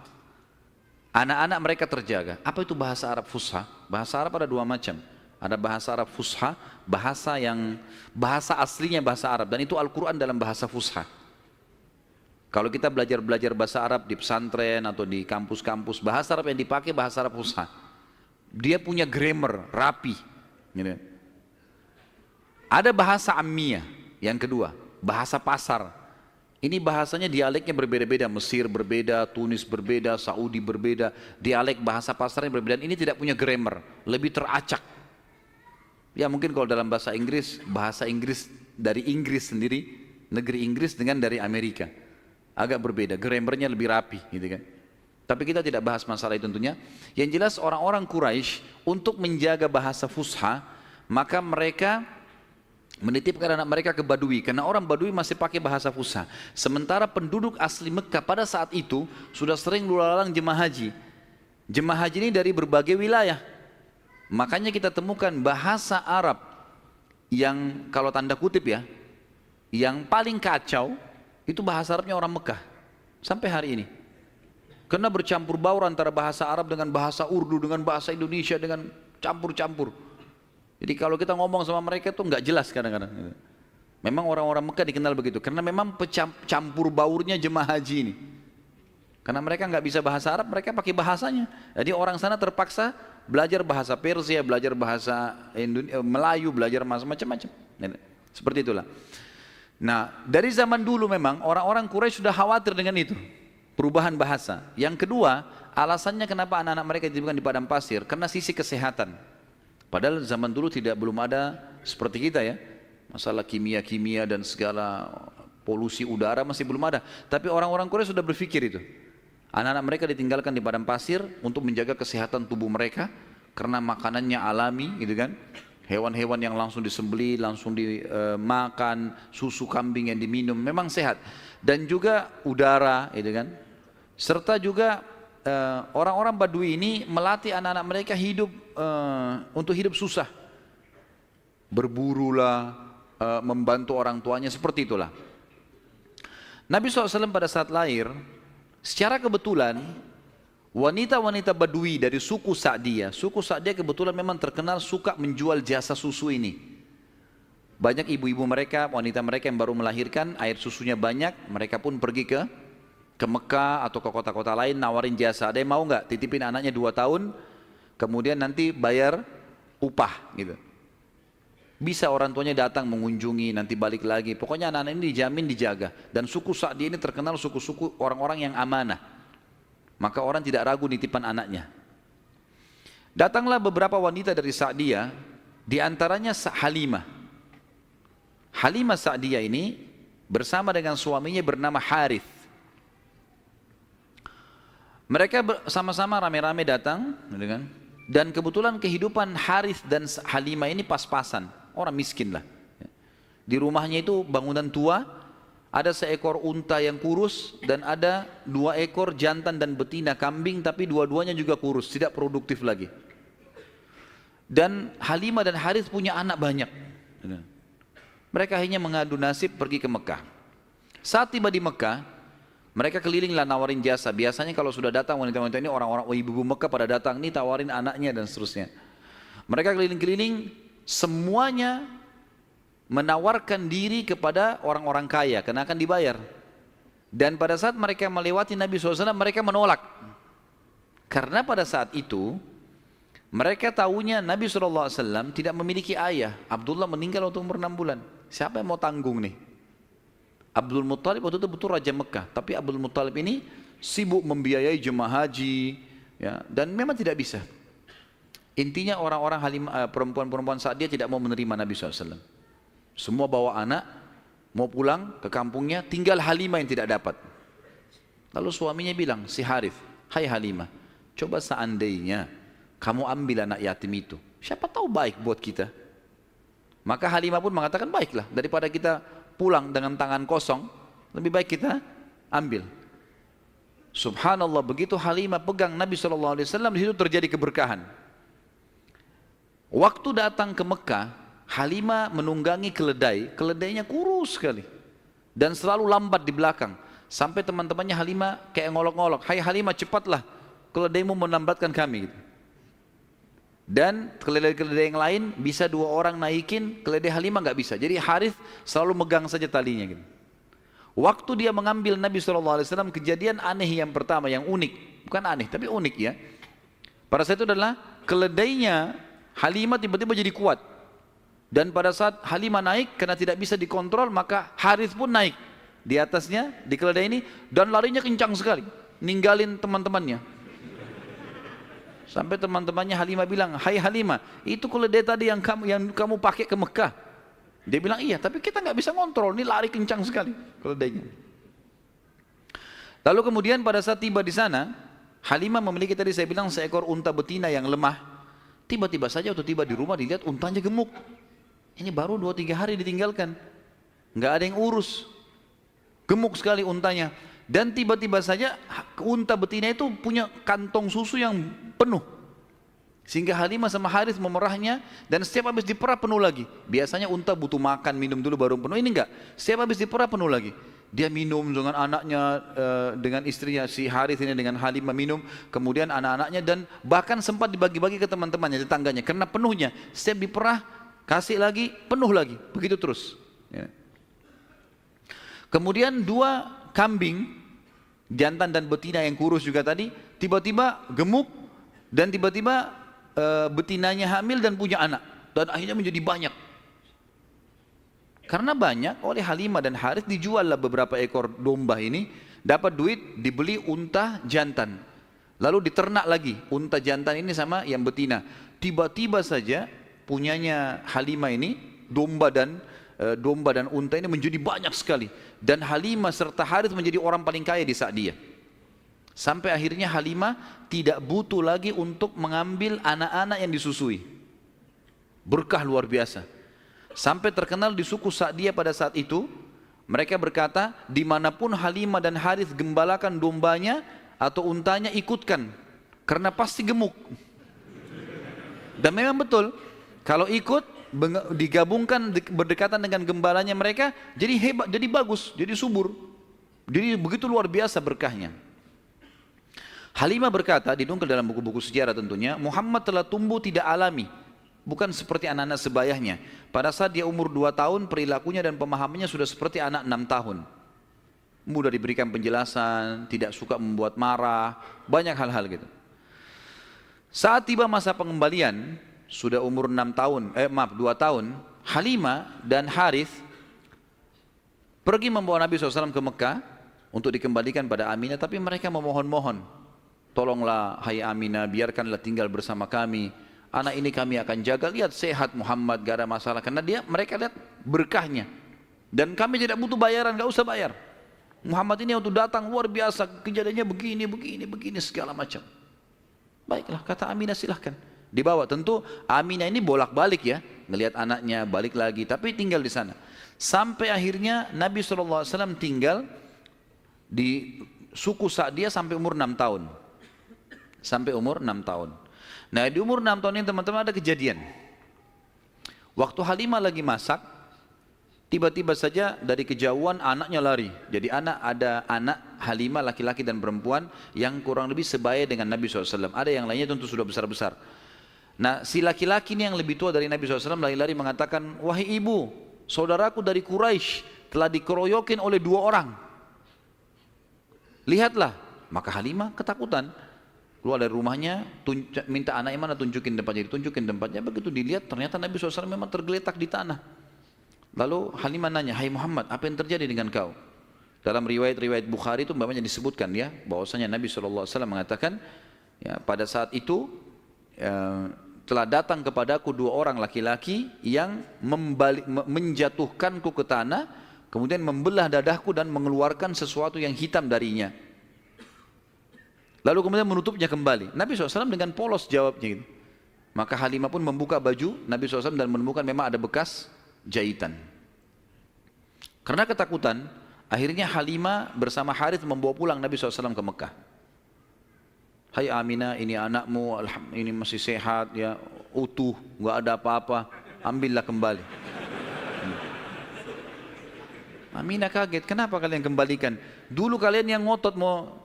anak-anak mereka terjaga. Apa itu bahasa Arab fusha? Bahasa Arab ada 2 macam. Ada bahasa Arab fusha, bahasa aslinya bahasa Arab, dan itu Al-Quran dalam bahasa fusha. Kalau kita belajar bahasa Arab di pesantren atau di kampus-kampus, bahasa Arab yang dipakai bahasa Arab fusha. Dia punya grammar rapi. Gitu. Ada bahasa ammiyah, yang kedua, bahasa pasar. Ini bahasanya dialeknya berbeda-beda, Mesir berbeda, Tunis berbeda, Saudi berbeda, dialek bahasa pasarnya berbeda. Ini tidak punya grammar, lebih teracak. Ya mungkin kalau dalam bahasa Inggris dari Inggris sendiri, negeri Inggris dengan dari Amerika. Agak berbeda, grammarnya lebih rapi gitu kan. Tapi kita tidak bahas masalah itu tentunya. Yang jelas orang-orang Quraisy untuk menjaga bahasa fusha, maka mereka menitipkan anak mereka ke Badui, karena orang Badui masih pakai bahasa fusha. Sementara penduduk asli Mekah pada saat itu sudah sering lalang jemaah haji. Jemaah haji ini dari berbagai wilayah. Makanya kita temukan bahasa Arab yang kalau tanda kutip ya, yang paling kacau itu bahasa Arabnya orang Mekah sampai hari ini. Karena bercampur baur antara bahasa Arab dengan bahasa Urdu, dengan bahasa Indonesia, dengan campur-campur. Jadi kalau kita ngomong sama mereka itu nggak jelas kadang-kadang. Memang orang-orang Mekah dikenal begitu, karena memang campur baurnya jemaah haji ini. Karena mereka nggak bisa bahasa Arab, mereka pakai bahasanya. Jadi orang sana terpaksa belajar bahasa Persia, belajar bahasa Melayu, belajar macam-macam. Seperti itulah. Nah, dari zaman dulu memang orang-orang Quraisy sudah khawatir dengan itu, perubahan bahasa. Yang kedua, alasannya kenapa anak-anak mereka dititipkan di padang pasir, karena sisi kesehatan. Padahal zaman dulu belum ada seperti kita ya, masalah kimia-kimia dan segala polusi udara masih belum ada. Tapi orang-orang Quraisy sudah berpikir itu. Anak-anak mereka ditinggalkan di padang pasir untuk menjaga kesehatan tubuh mereka, karena makanannya alami gitu kan. Hewan-hewan yang langsung disembelih, langsung dimakan, susu kambing yang diminum, memang sehat. Dan juga udara gitu kan. Serta juga orang-orang Badui ini melatih anak-anak mereka untuk hidup susah. Berburulah, membantu orang tuanya, seperti itulah. Nabi SAW pada saat lahir, secara kebetulan wanita-wanita Badui dari suku Sa'diyah kebetulan memang terkenal suka menjual jasa susu ini. Banyak ibu-ibu mereka, wanita mereka yang baru melahirkan, air susunya banyak, mereka pun pergi ke Mekah atau ke kota-kota lain nawarin jasa. Ada yang mau nggak titipin anaknya 2 tahun, kemudian nanti bayar upah gitu. Bisa orang tuanya datang mengunjungi, nanti balik lagi. Pokoknya anak-anak ini dijamin dijaga. Dan suku Sa'diyah ini terkenal suku-suku orang-orang yang amanah. Maka orang tidak ragu nitipan anaknya. Datanglah beberapa wanita dari Sa'diyah, di antaranya Halimah. Halimah Sa'diyah ini bersama dengan suaminya bernama Harith. Mereka sama-sama rame-rame datang, dan kebetulan kehidupan Harith dan Halimah ini pas-pasan, orang miskin lah. Di rumahnya itu bangunan tua, ada seekor unta yang kurus dan ada 2 ekor jantan dan betina kambing, tapi dua-duanya juga kurus, tidak produktif lagi. Dan Halimah dan Harith punya anak banyak. Mereka akhirnya mengadu nasib pergi ke Mekah. Saat tiba di Mekah, mereka kelilinglah nawarin jasa. Biasanya kalau sudah datang wanita-wanita ini, orang-orang ibu-ibu Mekah pada datang nih tawarin anaknya dan seterusnya. Mereka keliling-keliling, semuanya menawarkan diri kepada orang-orang kaya karena akan dibayar. Dan pada saat mereka melewati Nabi SAW, mereka menolak. Karena pada saat itu mereka tahunya Nabi SAW tidak memiliki ayah. Abdullah meninggal waktu umur 6 bulan. Siapa yang mau tanggung nih? Abdul Muttalib waktu itu betul Raja Mekah, tapi Abdul Muttalib ini sibuk membiayai jemaah haji ya, dan memang tidak bisa. Intinya orang-orang perempuan-perempuan saat dia tidak mau menerima Nabi SAW. Semua bawa anak, mau pulang ke kampungnya, tinggal Halimah yang tidak dapat. Lalu suaminya bilang, si Harith, hai Halimah, coba seandainya kamu ambil anak yatim itu, siapa tahu baik buat kita. Maka Halimah pun mengatakan, baiklah, daripada kita pulang dengan tangan kosong, Lebih baik kita ambil. Subhanallah, begitu Halimah pegang Nabi SAW, di situ terjadi keberkahan. Waktu datang ke Mekah, Halimah menunggangi keledai, keledainya kurus sekali dan selalu lambat di belakang. Sampai teman-temannya Halimah kayak ngolok-ngolok, "Hai Halimah, cepatlah, keledaimu melambatkan kami." Gitu. Dan keledai-keledai yang lain bisa 2 orang naikin, keledai Halimah nggak bisa. Jadi Harith selalu megang saja talinya gitu. Waktu dia mengambil Nabi SAW, kejadian aneh yang pertama, yang unik. Bukan aneh, tapi unik ya. Pada saat itu adalah keledainya Halimah tiba-tiba jadi kuat. Dan pada saat Halimah naik, karena tidak bisa dikontrol, maka Harith pun naik di atasnya, di keledai ini, dan larinya kencang sekali, ninggalin teman-temannya. Sampai teman-temannya Halimah bilang, "Hai Halimah, itu keledai tadi yang kamu pakai ke Mekah." Dia bilang, "Iya, tapi kita nggak bisa kontrol, ini lari kencang sekali keledainya." Lalu kemudian pada saat tiba di sana, Halimah memiliki tadi saya bilang seekor unta betina yang lemah. Tiba-tiba saja waktu tiba di rumah dilihat untanya gemuk. Ini baru 2-3 hari ditinggalkan, nggak ada yang urus, gemuk sekali untanya. Dan tiba-tiba saja unta betina itu punya kantong susu yang penuh. Sehingga Halimah sama Harith memerahnya, dan setiap habis diperah penuh lagi. Biasanya unta butuh makan, minum dulu baru penuh, ini enggak. Setiap habis diperah penuh lagi. Dia minum dengan anaknya, dengan istrinya, si Harith ini dengan Halimah minum, kemudian anak-anaknya, dan bahkan sempat dibagi-bagi ke teman-temannya, tetangganya. Karena penuhnya, setiap diperah, kasih lagi, penuh lagi. Begitu terus. Ya. Kemudian 2 kambing, jantan dan betina yang kurus juga tadi, tiba-tiba gemuk, dan tiba-tiba betinanya hamil dan punya anak, dan akhirnya menjadi banyak. Karena banyak, oleh Halimah dan Harith dijuallah beberapa ekor domba ini, dapat duit, dibeli unta jantan, lalu diternak lagi unta jantan ini sama yang betina. Tiba-tiba saja punyanya Halimah ini domba dan unta ini menjadi banyak sekali, dan Halimah serta Harith menjadi orang paling kaya di saat dia. Sampai akhirnya Halimah tidak butuh lagi untuk mengambil anak-anak yang disusui. Berkah luar biasa. Sampai terkenal di suku Sa'diyah pada saat itu, mereka berkata, dimanapun Halimah dan Harith gembalakan dombanya atau untanya, ikutkan, karena pasti gemuk. Dan memang betul, kalau ikut digabungkan berdekatan dengan gembalanya mereka, jadi hebat, jadi bagus, jadi subur. Jadi begitu luar biasa berkahnya. Halimah berkata, dinukil dalam buku-buku sejarah tentunya, Muhammad telah tumbuh tidak alami, bukan seperti anak-anak sebayahnya. Pada saat dia umur 2 tahun, perilakunya dan pemahamannya sudah seperti anak 6 tahun. Mudah diberikan penjelasan, tidak suka membuat marah, banyak hal-hal gitu. Saat tiba masa pengembalian, sudah umur 2 tahun, Halimah dan Harith pergi membawa Nabi SAW ke Mekah untuk dikembalikan pada Aminah, tapi mereka memohon-mohon, "Tolonglah hai Aminah, biarkanlah tinggal bersama kami. Anak ini kami akan jaga, lihat sehat Muhammad, gak ada masalah." Karena mereka lihat berkahnya. Dan kami tidak butuh bayaran, gak usah bayar. Muhammad ini waktu datang luar biasa, kejadiannya begini, segala macam. Baiklah, kata Aminah, silahkan. Dibawa, tentu Aminah ini bolak-balik ya, ngelihat anaknya, balik lagi, tapi tinggal di sana. Sampai akhirnya Nabi SAW tinggal di suku Sa'diyah sampai umur 6 tahun. Sampai umur 6 tahun. Nah, di umur 6 tahun ini teman-teman ada kejadian. Waktu Halimah lagi masak, tiba-tiba saja dari kejauhan anaknya lari. Jadi ada anak Halimah laki-laki dan perempuan yang kurang lebih sebaya dengan Nabi SAW. Ada yang lainnya tentu sudah besar-besar. Nah, si laki-laki ini yang lebih tua dari Nabi SAW lari-lari mengatakan, "Wahai ibu, saudaraku dari Quraisy telah dikeroyokin oleh 2 orang. Lihatlah." Maka Halimah ketakutan, keluar dari rumahnya, minta anaknya mana, tunjukin tempatnya, ditunjukin tempatnya. Begitu dilihat, ternyata Nabi SAW memang tergeletak di tanah. Lalu Halimah nanya, "Hai Muhammad, apa yang terjadi dengan kau?" Dalam riwayat-riwayat Bukhari itu umpamanya disebutkan ya, bahwasanya Nabi SAW mengatakan, ya, pada saat itu telah datang kepadaku 2 orang laki-laki yang menjatuhkanku ke tanah, kemudian membelah dadahku dan mengeluarkan sesuatu yang hitam darinya. Lalu kemudian menutupnya kembali. Nabi SAW dengan polos jawabnya gitu. Maka Halimah pun membuka baju Nabi SAW dan menemukan memang ada bekas jahitan. Karena ketakutan, Akhirnya Halimah bersama Harith membawa pulang Nabi SAW ke Mekah. Hai Aminah, ini anakmu, ini masih sehat, ya, utuh, nggak ada apa-apa, ambillah kembali. Aminah kaget, kenapa kalian kembalikan? Dulu kalian yang ngotot mau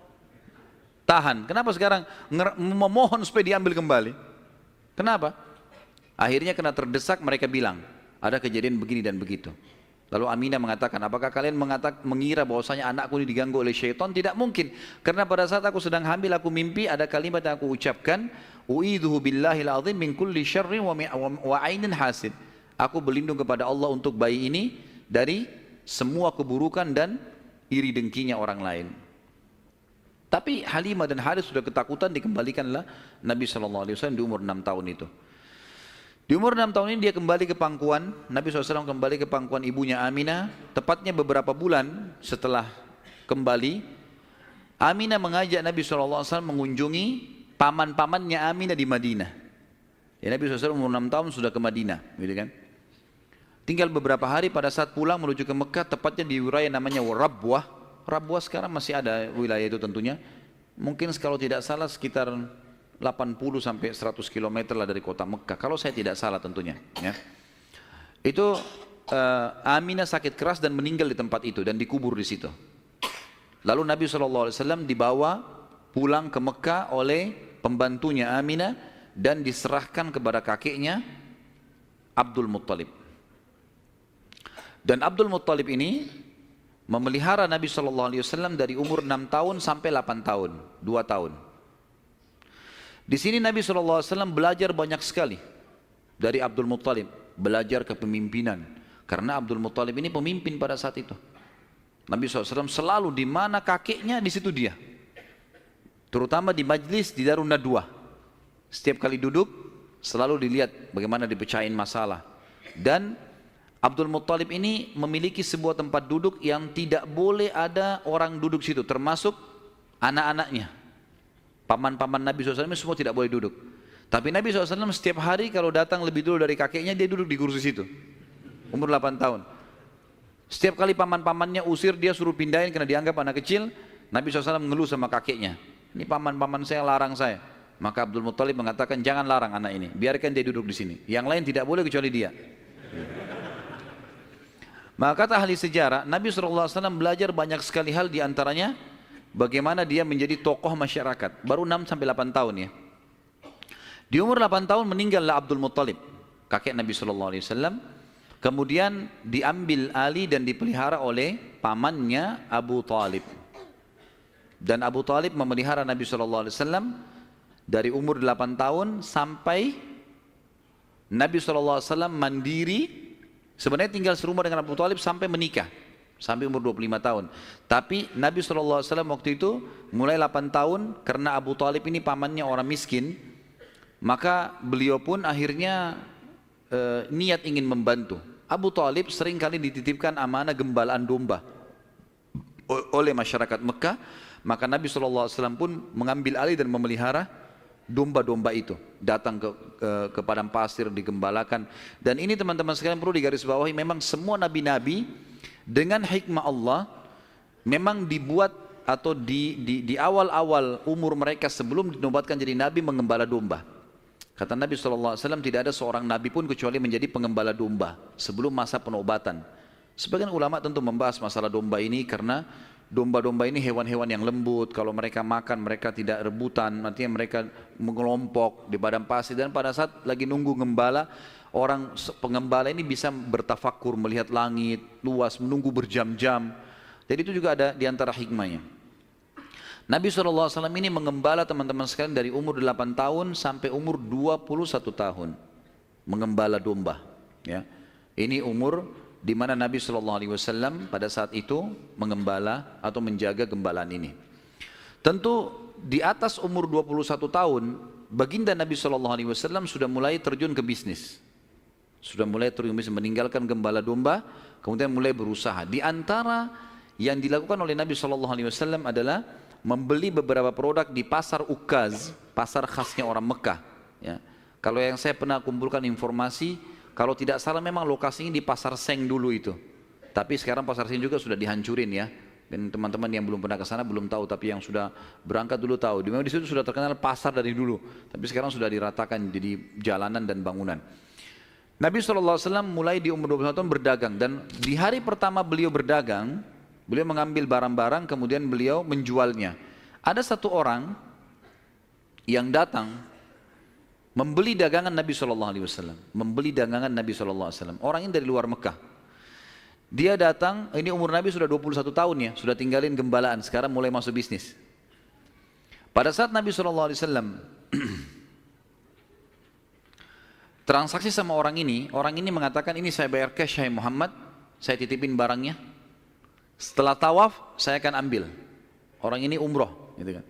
tahan, kenapa sekarang memohon supaya diambil kembali? Kenapa? Akhirnya kena terdesak, mereka bilang, ada kejadian begini dan begitu. Lalu Aminah mengatakan, apakah kalian mengira bahwasanya anakku ini diganggu oleh syaitan? Tidak mungkin, karena pada saat aku sedang hamil, aku mimpi ada kalimat yang aku ucapkan, u'idhuhu billahil azim min kulli syarrin wa ainin hasid. Aku berlindung kepada Allah untuk bayi ini dari semua keburukan dan iri dengkinya orang lain. Tapi Halimah dan Harith sudah ketakutan, dikembalikanlah Nabi SAW di umur 6 tahun itu. Di umur 6 tahun ini dia kembali ke pangkuan, Nabi SAW kembali ke pangkuan ibunya Aminah. Tepatnya beberapa bulan setelah kembali, Aminah mengajak Nabi SAW mengunjungi paman-pamannya Aminah di Madinah. Ya, Nabi SAW umur 6 tahun sudah ke Madinah, gitu kan? Tinggal beberapa hari, pada saat pulang menuju ke Mekah, tepatnya di wilayah namanya Rabwah. Rabwah sekarang masih ada wilayah itu tentunya. Mungkin kalau tidak salah sekitar 80 sampai 100 km lah dari kota Mekah, kalau saya tidak salah tentunya, ya. Itu Aminah sakit keras dan meninggal di tempat itu dan dikubur di situ. Lalu Nabi SAW dibawa pulang ke Mekah oleh pembantunya Aminah dan diserahkan kepada kakeknya Abdul Muttalib. Dan Abdul Muttalib ini memelihara Nabi SAW dari umur 6 tahun sampai 8 tahun, 2 tahun. Di sini Nabi SAW belajar banyak sekali dari Abdul Muttalib, belajar kepemimpinan. Karena Abdul Muttalib ini pemimpin pada saat itu. Nabi SAW selalu di mana kakeknya, di situ dia. Terutama di majlis di Darun Nadwah. Setiap kali duduk selalu dilihat bagaimana dipecahin masalah. Dan Abdul Muttalib ini memiliki sebuah tempat duduk yang tidak boleh ada orang duduk situ, termasuk anak-anaknya. Paman-paman Nabi SAW semua tidak boleh duduk. Tapi Nabi SAW setiap hari kalau datang lebih dulu dari kakeknya, dia duduk di kursi situ. Umur 8 tahun. Setiap kali paman-pamannya usir, dia suruh pindahin karena dianggap anak kecil. Nabi SAW mengeluh sama kakeknya. Ini paman-paman saya larang saya. Maka Abdul Muttalib mengatakan, jangan larang anak ini, biarkan dia duduk di sini. Yang lain tidak boleh kecuali dia. Maka kata ahli sejarah, Nabi SAW belajar banyak sekali hal, diantaranya bagaimana dia menjadi tokoh masyarakat. Baru 6 sampai 8 tahun ya. Di umur 8 tahun meninggallah Abdul Muttalib, kakek Nabi SAW. Kemudian diambil alih dan dipelihara oleh pamannya Abu Talib. Dan Abu Talib memelihara Nabi SAW dari umur 8 tahun sampai Nabi SAW mandiri. Sebenarnya tinggal serumah dengan Abu Talib sampai menikah, sampai umur 25 tahun. Tapi Nabi SAW waktu itu mulai 8 tahun, karena Abu Talib ini pamannya orang miskin, maka beliau pun akhirnya niat ingin membantu. Abu Talib seringkali dititipkan amanah gembalaan domba oleh masyarakat Mekah, maka Nabi SAW pun mengambil alih dan memelihara domba-domba itu, datang ke padang pasir, digembalakan. Dan ini teman-teman sekalian perlu digarisbawahi, memang semua nabi-nabi dengan hikmah Allah memang dibuat atau di awal-awal umur mereka sebelum dinobatkan jadi nabi mengembala domba. Kata Nabi SAW, tidak ada seorang nabi pun kecuali menjadi pengembala domba sebelum masa penobatan. Sebagian ulama tentu membahas masalah domba ini karena domba-domba ini hewan-hewan yang lembut, kalau mereka makan mereka tidak rebutan, artinya mereka mengelompok di padang pasir, dan pada saat lagi nunggu gembala, orang pengembala ini bisa bertafakur, melihat langit luas, menunggu berjam-jam. Jadi itu juga ada di antara hikmahnya. Nabi SAW ini mengembala teman-teman sekalian dari umur 8 tahun sampai umur 21 tahun, mengembala domba. Ya. Ini umur di mana Nabi SAW pada saat itu mengembala atau menjaga gembalaan ini. Tentu di atas umur 21 tahun, baginda Nabi SAW sudah mulai terjun ke bisnis. Sudah mulai terjun ke bisnis, meninggalkan gembala domba, kemudian mulai berusaha. Di antara yang dilakukan oleh Nabi SAW adalah membeli beberapa produk di pasar Ukaz, pasar khasnya orang Mekah. Ya. Kalau yang saya pernah kumpulkan informasi, kalau tidak salah memang lokasinya di pasar Seng dulu itu. Tapi sekarang pasar Sin juga sudah dihancurin ya. Dan teman-teman yang belum pernah ke sana belum tahu, tapi yang sudah berangkat dulu tahu. Memang di situ sudah terkenal pasar dari dulu, tapi sekarang sudah diratakan jadi jalanan dan bangunan. Nabi SAW mulai di umur 21 tahun berdagang, dan di hari pertama beliau berdagang, beliau mengambil barang-barang kemudian beliau menjualnya. Ada satu orang yang datang membeli dagangan Nabi SAW, membeli dagangan Nabi SAW. Orang ini dari luar Mekah. Dia datang, ini umur Nabi sudah 21 tahun ya, sudah tinggalin gembalaan, sekarang mulai masuk bisnis. Pada saat Nabi SAW transaksi sama orang ini mengatakan, ini saya bayar cash hai Muhammad, saya titipin barangnya. Setelah tawaf, saya akan ambil. Orang ini umroh, gitu kan.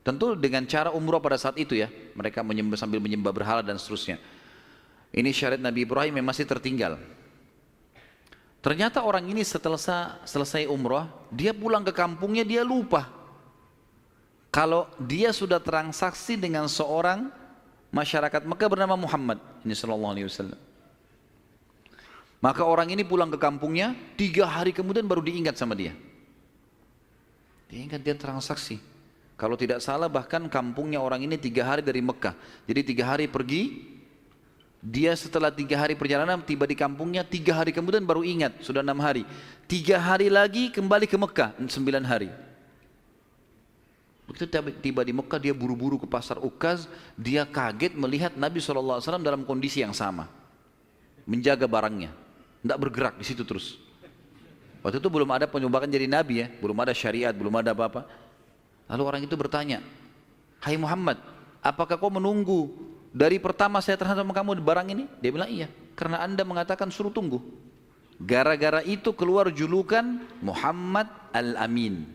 Tentu dengan cara umroh pada saat itu ya, mereka sambil menyembah berhala dan seterusnya. Ini syariat Nabi Ibrahim yang masih tertinggal. Ternyata orang ini setelah selesai umrah, dia pulang ke kampungnya, dia lupa kalau dia sudah transaksi dengan seorang masyarakat Mekah bernama Muhammad ini sallallahu alaihi wasallam. Maka orang ini pulang ke kampungnya, 3 hari kemudian baru diingat sama dia. Dia ingat dia transaksi. Kalau tidak salah bahkan kampungnya orang ini 3 hari dari Mekah. Jadi 3 hari pergi, dia setelah 3 hari perjalanan tiba di kampungnya, 3 hari kemudian baru ingat, sudah 6 hari. 3 hari lagi kembali ke Mekah, 9 hari. Begitu tiba di Mekah, dia buru-buru ke pasar Ukaz, dia kaget melihat Nabi SAW dalam kondisi yang sama. Menjaga barangnya, tidak bergerak di situ terus. Waktu itu belum ada penyumbatan jadi Nabi ya, belum ada syariat, belum ada apa-apa. Lalu orang itu bertanya, hai Muhammad, apakah kau menunggu dari pertama saya terhadap kamu barang ini? Dia bilang iya, karena anda mengatakan suruh tunggu. Gara-gara itu keluar julukan Muhammad Al-Amin,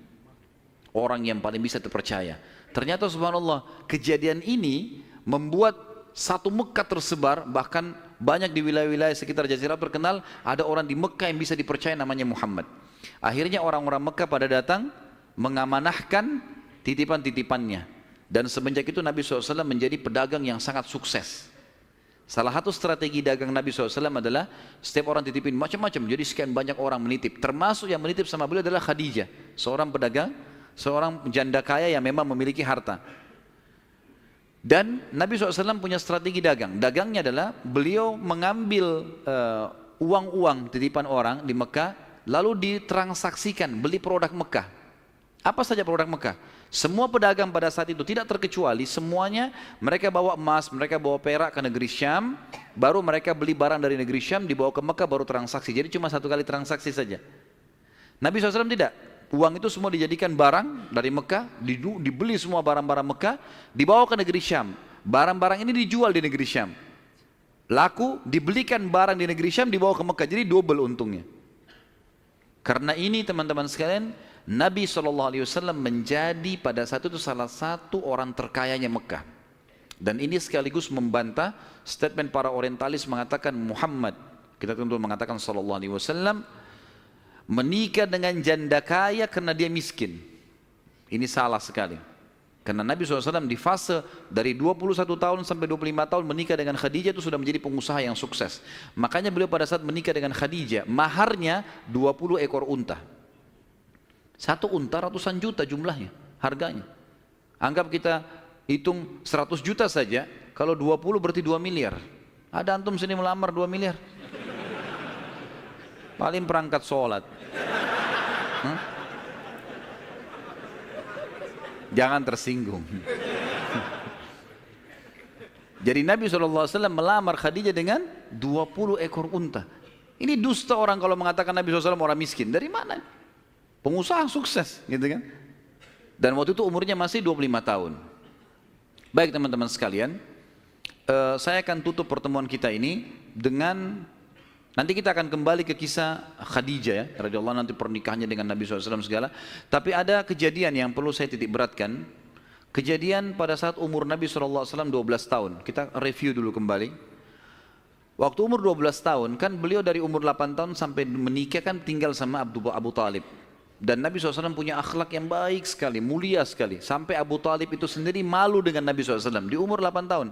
orang yang paling bisa terpercaya. Ternyata subhanallah, kejadian ini membuat satu Mekah tersebar, bahkan banyak di wilayah-wilayah sekitar Jazirah terkenal, ada orang di Mekah yang bisa dipercaya namanya Muhammad. Akhirnya orang-orang Mekah pada datang mengamanahkan titipan-titipannya. Dan semenjak itu Nabi SAW menjadi pedagang yang sangat sukses. Salah satu strategi dagang Nabi SAW adalah setiap orang titipin macam-macam. Jadi sekian banyak orang menitip. Termasuk yang menitip sama beliau adalah Khadijah, seorang pedagang, seorang janda kaya yang memang memiliki harta. Dan Nabi SAW punya strategi dagang. Dagangnya adalah beliau mengambil uang-uang titipan orang di Mekah, lalu ditransaksikan, beli produk Mekah. Apa saja produk Mekah? Semua pedagang pada saat itu tidak terkecuali, semuanya mereka bawa emas, mereka bawa perak ke negeri Syam, baru mereka beli barang dari negeri Syam, dibawa ke Mekah baru transaksi. Jadi cuma 1 kali transaksi saja. Nabi SAW tidak. Uang itu semua dijadikan barang dari Mekah, dibeli semua barang-barang Mekah, dibawa ke negeri Syam. Barang-barang ini dijual di negeri Syam. Laku, dibelikan barang di negeri Syam, dibawa ke Mekah. Jadi double untungnya. Karena ini teman-teman sekalian, Nabi SAW menjadi pada saat itu salah satu orang terkayanya Mekah. Dan ini sekaligus membantah statement para orientalis mengatakan Muhammad, kita tentu mengatakan SAW, menikah dengan janda kaya karena dia miskin. Ini salah sekali. Karena Nabi SAW di fase dari 21 tahun sampai 25 tahun menikah dengan Khadijah itu sudah menjadi pengusaha yang sukses. Makanya beliau pada saat menikah dengan Khadijah, maharnya 20 ekor unta. 1 unta ratusan juta jumlahnya, harganya. Anggap kita hitung 100 juta saja, kalau 20 berarti 2 miliar. Ada antum sini melamar 2 miliar? Paling perangkat sholat. Jangan tersinggung. Jadi Nabi SAW melamar Khadijah dengan 20 ekor unta. Ini dusta orang kalau mengatakan Nabi SAW orang miskin. Dari mana? Pengusaha sukses, gitu kan? Dan waktu itu umurnya masih 25 tahun. Baik teman-teman sekalian, saya akan tutup pertemuan kita ini dengan, nanti kita akan kembali ke kisah Khadijah ya, radhiyallahu anha, nanti pernikahannya dengan Nabi SAW segala. Tapi ada kejadian yang perlu saya titik beratkan. Kejadian pada saat umur Nabi SAW 12 tahun. Kita review dulu kembali. Waktu umur 12 tahun, kan beliau dari umur 8 tahun sampai menikah kan tinggal sama Abu Talib. Dan Nabi SAW punya akhlak yang baik sekali, mulia sekali. Sampai Abu Talib itu sendiri malu dengan Nabi SAW di umur 8 tahun.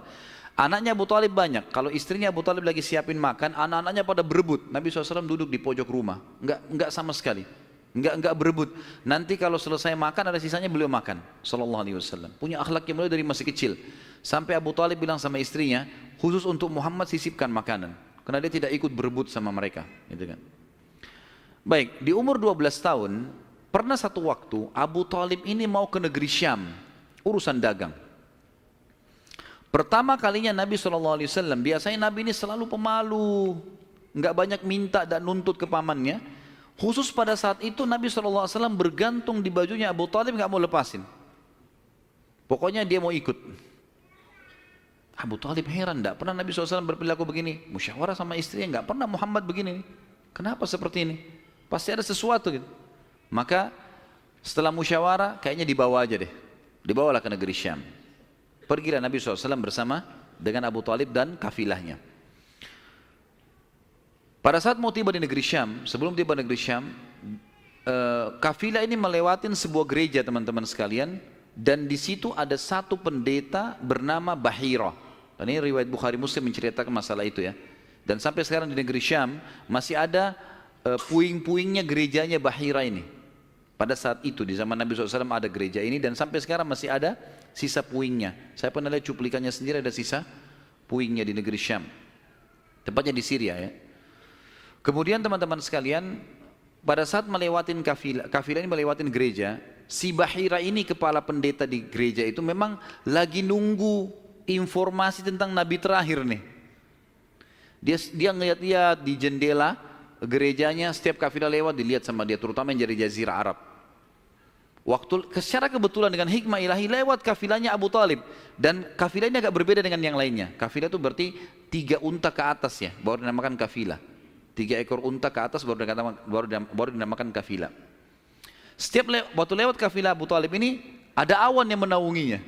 Anaknya Abu Talib banyak. Kalau istrinya Abu Talib lagi siapin makan, anak-anaknya pada berebut. Nabi SAW duduk di pojok rumah, enggak sama sekali, enggak berebut. Nanti kalau selesai makan ada sisanya beliau makan. Sallallahu Alaihi Wasallam. Punya akhlak yang mulai dari masih kecil. Sampai Abu Talib bilang sama istrinya, khusus untuk Muhammad sisipkan makanan, karena dia tidak ikut berebut sama mereka. Gitu kan. Baik, di umur 12 tahun, pernah satu waktu Abu Talib ini mau ke negeri Syam, urusan dagang. Pertama kalinya Nabi SAW, biasanya Nabi ini selalu pemalu, nggak banyak minta dan nuntut ke pamannya. Khusus pada saat itu Nabi SAW bergantung di bajunya Abu Talib, nggak mau lepasin. Pokoknya dia mau ikut. Abu Talib heran, nggak pernah Nabi SAW berperilaku begini. Musyawarah sama istrinya, nggak pernah Muhammad begini. Kenapa seperti ini? Pasti ada sesuatu gitu. Maka setelah musyawarah, kayaknya dibawa aja deh. Dibawalah ke negeri Syam. Pergilah Nabi SAW bersama dengan Abu Talib dan kafilahnya. Pada saat mau tiba di negeri Syam, sebelum tiba di negeri Syam, kafilah ini melewatin sebuah gereja teman-teman sekalian, dan di situ ada satu pendeta bernama Bahira. Dan ini riwayat Bukhari Muslim menceritakan masalah itu ya. Dan sampai sekarang di negeri Syam masih ada puing-puingnya gerejanya Bahira ini. Pada saat itu di zaman Nabi SAW ada gereja ini, dan sampai sekarang masih ada sisa puingnya. Saya pernah lihat cuplikannya sendiri, ada sisa puingnya di negeri Syam. Tepatnya di Syria ya. Kemudian teman-teman sekalian, pada saat melewatin kafilah ini melewatin gereja, si Bahira ini kepala pendeta di gereja itu memang lagi nunggu informasi tentang Nabi terakhir nih. Dia ngeliat-liat di jendela gerejanya, setiap kafilah lewat dilihat sama dia, terutama yang dari Jazirah Arab. Secara kebetulan dengan hikmah ilahi lewat kafilahnya Abu Talib, dan kafilah ini agak berbeda dengan yang lainnya. Kafilah itu berarti 3 unta ke atas ya, baru dinamakan kafilah. 3 ekor unta ke atas baru dinamakan kafilah. Waktu lewat kafilah Abu Talib ini ada awan yang menaunginya.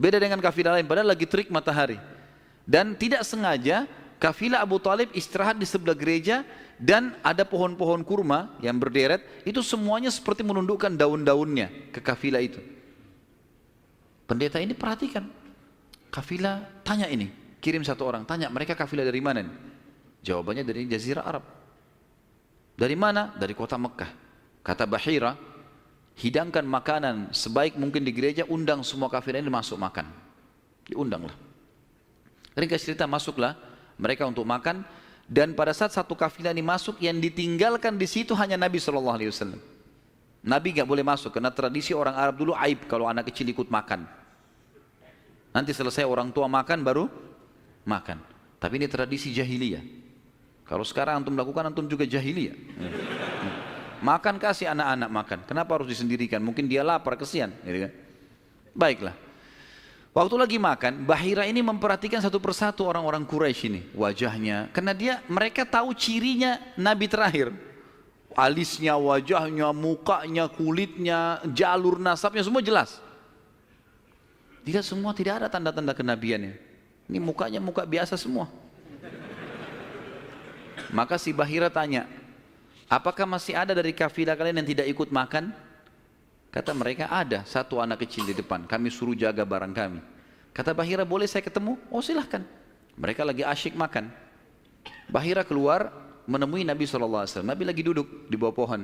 Beda dengan kafilah lain, padahal lagi terik matahari. Dan tidak sengaja kafilah Abu Talib istirahat di sebelah gereja, dan ada pohon-pohon kurma yang berderet, itu semuanya seperti menundukkan daun-daunnya ke kafilah itu. Pendeta ini perhatikan, kafilah tanya ini, kirim satu orang, tanya mereka kafilah dari mana nih? Jawabannya dari Jazirah Arab. Dari mana? Dari kota Mekah. Kata Bahira, hidangkan makanan sebaik mungkin di gereja, undang semua kafilah ini masuk makan. Diundanglah. Ringkas cerita, masuklah mereka untuk makan. Dan pada saat satu kafilah ini masuk, yang ditinggalkan di situ hanya Nabi SAW. Nabi nggak boleh masuk, karena tradisi orang Arab dulu aib kalau anak kecil ikut makan. Nanti selesai orang tua makan baru makan. Tapi ini tradisi jahiliyah. Kalau sekarang antum lakukan, antum juga jahiliyah. Makan, kasih anak-anak makan. Kenapa harus disendirikan? Mungkin dia lapar, kesian. Gitu kan? Baiklah. Waktu lagi makan, Bahira ini memperhatikan satu persatu orang-orang Quraisy ini, wajahnya, karena mereka tahu cirinya Nabi terakhir. Alisnya, wajahnya, mukanya, kulitnya, jalur nasabnya, semua jelas. Tidak semua, tidak ada tanda-tanda kenabiannya. Ini mukanya muka biasa semua. Maka si Bahira tanya, apakah masih ada dari kafilah kalian yang tidak ikut makan? Kata mereka, ada satu anak kecil di depan, kami suruh jaga barang kami. Kata Bahira, boleh saya ketemu? Oh silahkan. Mereka lagi asyik makan. Bahira keluar menemui Nabi SAW. Nabi lagi duduk di bawah pohon.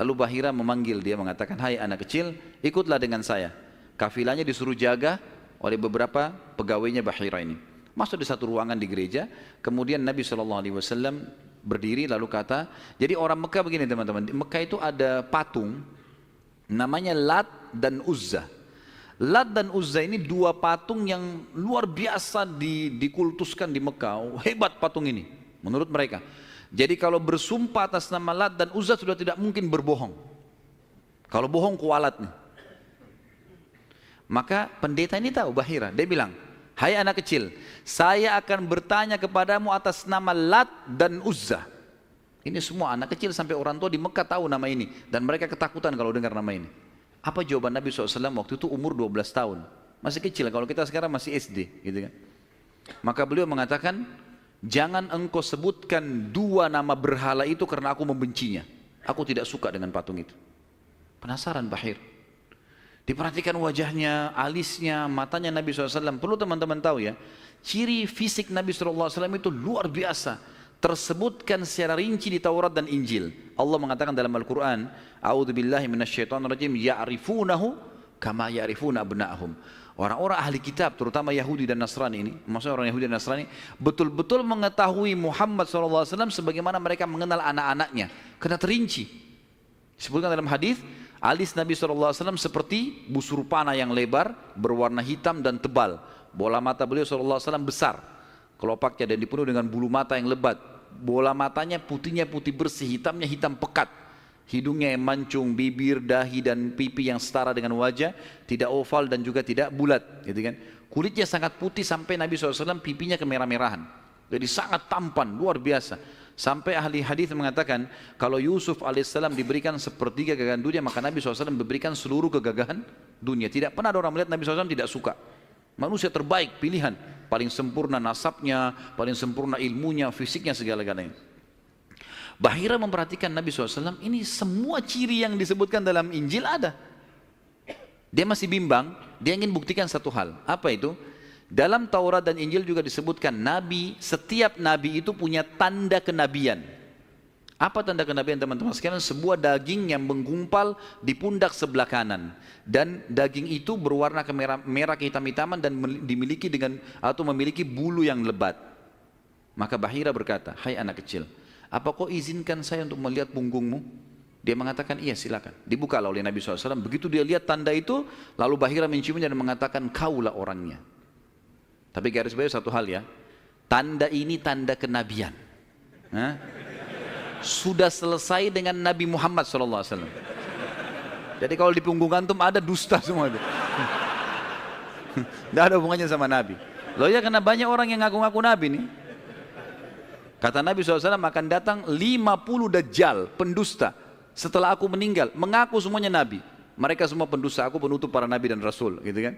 Lalu Bahira memanggil dia, mengatakan, hai anak kecil, ikutlah dengan saya. Kafilahnya disuruh jaga oleh beberapa pegawainya Bahira ini. Masuk di satu ruangan di gereja. Kemudian Nabi SAW berdiri lalu kata, jadi orang Mekah begini teman-teman, di Mekah itu ada patung namanya Lat dan Uzza. Lat dan Uzza ini 2 patung yang luar biasa dikultuskan di Mekah. Hebat patung ini menurut mereka. Jadi kalau bersumpah atas nama Lat dan Uzza sudah tidak mungkin berbohong. Kalau bohong kualat nih. Maka pendeta ini tahu Bahira, dia bilang, hai anak kecil, saya akan bertanya kepadamu atas nama Lat dan Uzza. Ini semua anak kecil sampai orang tua di Mekah tahu nama ini, dan mereka ketakutan kalau dengar nama ini. Apa jawaban Nabi SAW waktu itu? Umur 12 tahun, masih kecil. Kalau kita sekarang masih SD gitu kan. Maka beliau mengatakan, jangan engkau sebutkan 2 nama berhala itu karena aku membencinya. Aku tidak suka dengan patung itu. Penasaran Bahir. Diperhatikan wajahnya, alisnya, matanya Nabi SAW. Perlu teman-teman tahu ya, ciri fisik Nabi SAW itu luar biasa. Tersebutkan secara rinci di Taurat dan Injil. Allah mengatakan dalam Al-Quran, A'udzubillahi minasyaitonirrajim, ya'rifunahu kama ya'rifuna abna'ahum. Orang-orang ahli kitab, terutama Yahudi dan Nasrani ini, maksudnya orang Yahudi dan Nasrani, betul-betul mengetahui Muhammad SAW sebagaimana mereka mengenal anak-anaknya. Karena terinci. Disebutkan dalam hadis, alis Nabi SAW seperti busur panah yang lebar, berwarna hitam dan tebal. Bola mata beliau SAW besar, kelopaknya, dan dipenuhi dengan bulu mata yang lebat. Bola matanya putihnya putih bersih, hitamnya hitam pekat. Hidungnya yang mancung, bibir, dahi dan pipi yang setara dengan wajah, tidak oval dan juga tidak bulat, gitu kan. Kulitnya sangat putih sampai Nabi SAW pipinya kemerah-merahan. Jadi sangat tampan, luar biasa. Sampai ahli hadis mengatakan kalau Yusuf alaihissalam diberikan sepertiga gagahan dunia, maka Nabi SAW memberikan seluruh kegagahan dunia. Tidak pernah ada orang melihat Nabi SAW tidak suka. Manusia terbaik, pilihan, paling sempurna nasabnya, paling sempurna ilmunya, fisiknya, segala-galanya. Bahira memperhatikan Nabi SAW, ini semua ciri yang disebutkan dalam Injil ada. Dia masih bimbang, dia ingin buktikan satu hal. Apa itu? Dalam Taurat dan Injil juga disebutkan Nabi, setiap Nabi itu punya tanda kenabian. Apa tanda kenabian teman-teman sekalian? Sebuah daging yang menggumpal di pundak sebelah kanan. Dan daging itu berwarna merah kehitam-hitaman dan dimiliki dengan atau memiliki bulu yang lebat. Maka Bahira berkata, hai anak kecil, apa kau izinkan saya untuk melihat punggungmu? Dia mengatakan, iya silakan. Dibukalah oleh Nabi SAW. Begitu dia lihat tanda itu, lalu Bahira menciumnya dan mengatakan, kaulah orangnya. Tapi garis bawah satu hal ya, tanda ini tanda kenabian. Sudah selesai dengan Nabi Muhammad SAW. Jadi kalau di punggung antum ada dusta semua itu. Tidak ada hubungannya sama Nabi. Loh ya, karena banyak orang yang ngaku-ngaku Nabi nih. Kata Nabi SAW akan datang 50 dajjal, pendusta. Setelah aku meninggal, mengaku semuanya Nabi. Mereka semua pendusta, aku penutup para Nabi dan Rasul, gitu kan.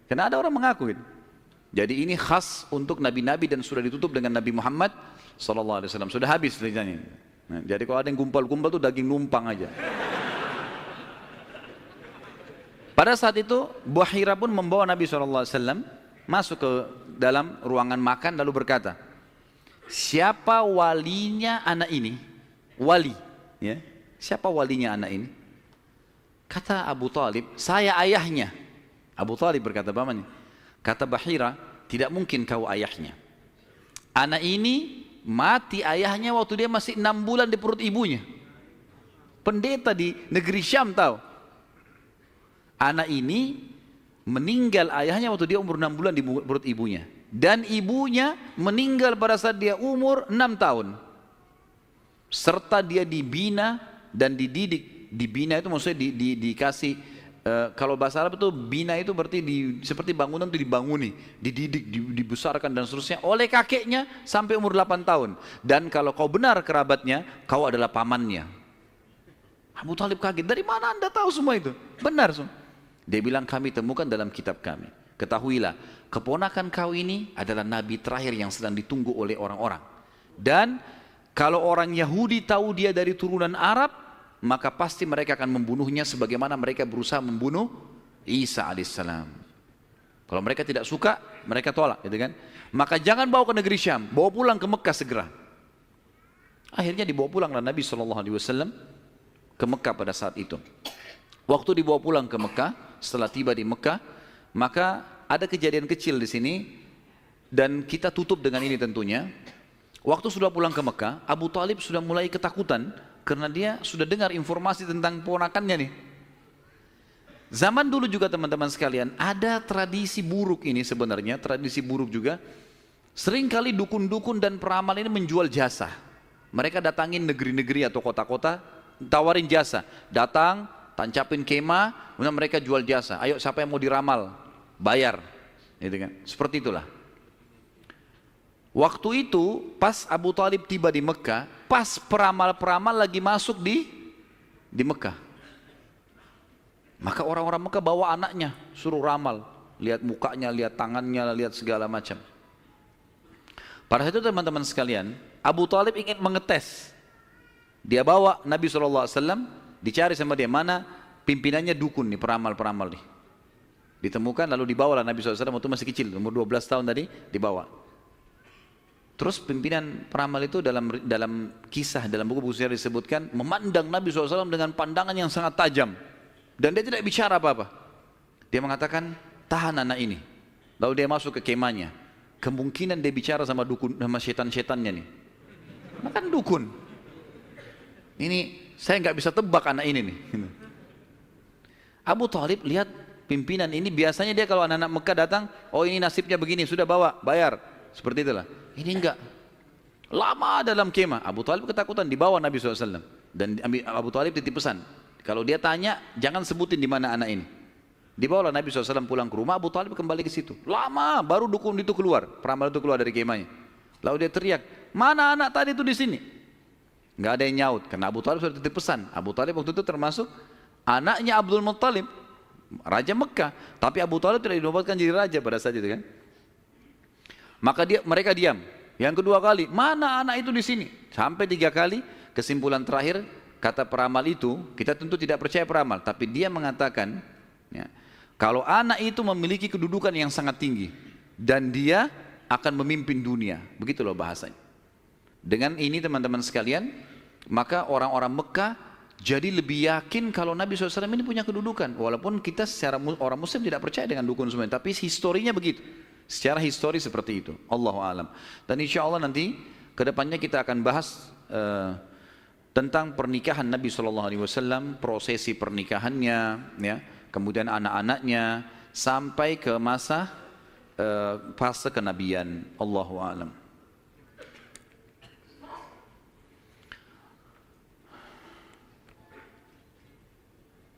Karena ada orang mengaku gitu. Jadi ini khas untuk Nabi-Nabi dan sudah ditutup dengan Nabi Muhammad SAW. Sudah habis ceritanya. Nah, jadi kalau ada yang gumpal-gumpal itu daging numpang aja. Pada saat itu Bahira pun membawa Nabi SAW masuk ke dalam ruangan makan lalu berkata, siapa walinya anak ini? Wali, ya. Siapa walinya anak ini? Kata Abu Talib, saya ayahnya. Abu Talib berkata, pamannya. Kata Bahira, tidak mungkin kau ayahnya. Anak ini mati ayahnya waktu dia masih 6 bulan di perut ibunya. Pendeta di negeri Syam tahu. Anak ini meninggal ayahnya waktu dia umur 6 bulan di perut ibunya. Dan ibunya meninggal pada saat dia umur 6 tahun. Serta dia dibina dan dididik. Dibina itu maksudnya dikasih, kalau bahasa Arab itu bina itu berarti seperti bangunan itu dibanguni, dididik, dibesarkan dan seterusnya oleh kakeknya sampai umur 8 tahun. Dan kalau kau benar kerabatnya, kau adalah pamannya. Abu Talib kaget, dari mana anda tahu semua itu? Benar semua. Dia bilang, kami temukan dalam kitab kami. Ketahuilah, keponakan kau ini adalah nabi terakhir yang sedang ditunggu oleh orang-orang. Dan kalau orang Yahudi tahu dia dari turunan Arab, maka pasti mereka akan membunuhnya sebagaimana mereka berusaha membunuh Isa alaihissalam. Kalau mereka tidak suka, mereka tolak, gitu kan? Maka jangan bawa ke negeri Syam, bawa pulang ke Mekah segera. Akhirnya dibawa pulanglah Nabi SAW ke Mekah pada saat itu. Waktu dibawa pulang ke Mekah, setelah tiba di Mekah, maka ada kejadian kecil di sini dan kita tutup dengan ini tentunya. Waktu sudah pulang ke Mekah, Abu Talib sudah mulai ketakutan karena dia sudah dengar informasi tentang ponakannya nih. Zaman dulu juga teman-teman sekalian, ada tradisi buruk ini sebenarnya, tradisi buruk juga. Seringkali dukun-dukun dan peramal ini menjual jasa. Mereka datangin negeri-negeri atau kota-kota, tawarin jasa. Datang, tancapin kemah, kemudian mereka jual jasa. Ayo siapa yang mau diramal, bayar. Gitu kan? Seperti itulah. Waktu itu pas Abu Talib tiba di Mekah, pas peramal-peramal lagi masuk di Mekah. Maka orang-orang Mekah bawa anaknya, suruh ramal, lihat mukanya, lihat tangannya, lihat segala macam. Pada saat itu teman-teman sekalian, Abu Talib ingin mengetes. Dia bawa Nabi SAW, dicari sama dia mana pimpinannya dukun nih, peramal-peramal nih. Ditemukan lalu dibawalah Nabi SAW waktu masih kecil, umur 12 tahun tadi dibawa. Terus pimpinan peramal itu dalam kisah, dalam buku-buku sejarah disebutkan memandang Nabi SAW dengan pandangan yang sangat tajam. Dan dia tidak bicara apa-apa. Dia mengatakan, tahan anak ini. Lalu dia masuk ke kemahnya. Kemungkinan dia bicara sama dukun, sama setan-setannya nih. Makan dukun. Ini saya nggak bisa tebak anak ini nih. Abu Thalib lihat pimpinan ini, biasanya dia kalau anak-anak Mekah datang, oh ini nasibnya begini, sudah bawa, bayar. Seperti itulah. Ini enggak. Lama dalam kemah. Abu Thalib ketakutan, dibawa Nabi SAW. Dan Abu Thalib titip pesan, kalau dia tanya, jangan sebutin di mana anak ini. Dibawalah Nabi SAW pulang ke rumah, Abu Thalib kembali ke situ. Lama, baru dukun itu keluar, peramal itu keluar dari kemahnya. Lalu dia teriak, mana anak tadi itu di sini? Nggak ada yang nyaut, karena Abu Thalib sudah titip pesan. Abu Thalib waktu itu termasuk anaknya Abdul Muttalib, Raja Mekah. Tapi Abu Thalib tidak dinobatkan jadi raja pada saat itu kan. Maka mereka diam. Yang kedua kali, mana anak itu di sini? Sampai 3 kali, kesimpulan terakhir, kata peramal itu, kita tentu tidak percaya peramal, tapi dia mengatakan, ya, kalau anak itu memiliki kedudukan yang sangat tinggi dan dia akan memimpin dunia, begitu loh bahasanya. Dengan ini teman-teman sekalian, maka orang-orang Mekah jadi lebih yakin kalau Nabi SAW ini punya kedudukan. Walaupun kita secara orang Muslim tidak percaya dengan dukun semua, tapi historinya begitu. Secara histori seperti itu. Allahu a'lam. Dan insya Allah nanti kedepannya kita akan bahas tentang pernikahan Nabi SAW, prosesi pernikahannya, ya. Kemudian anak-anaknya sampai ke masa fase kenabian. Allahu a'lam.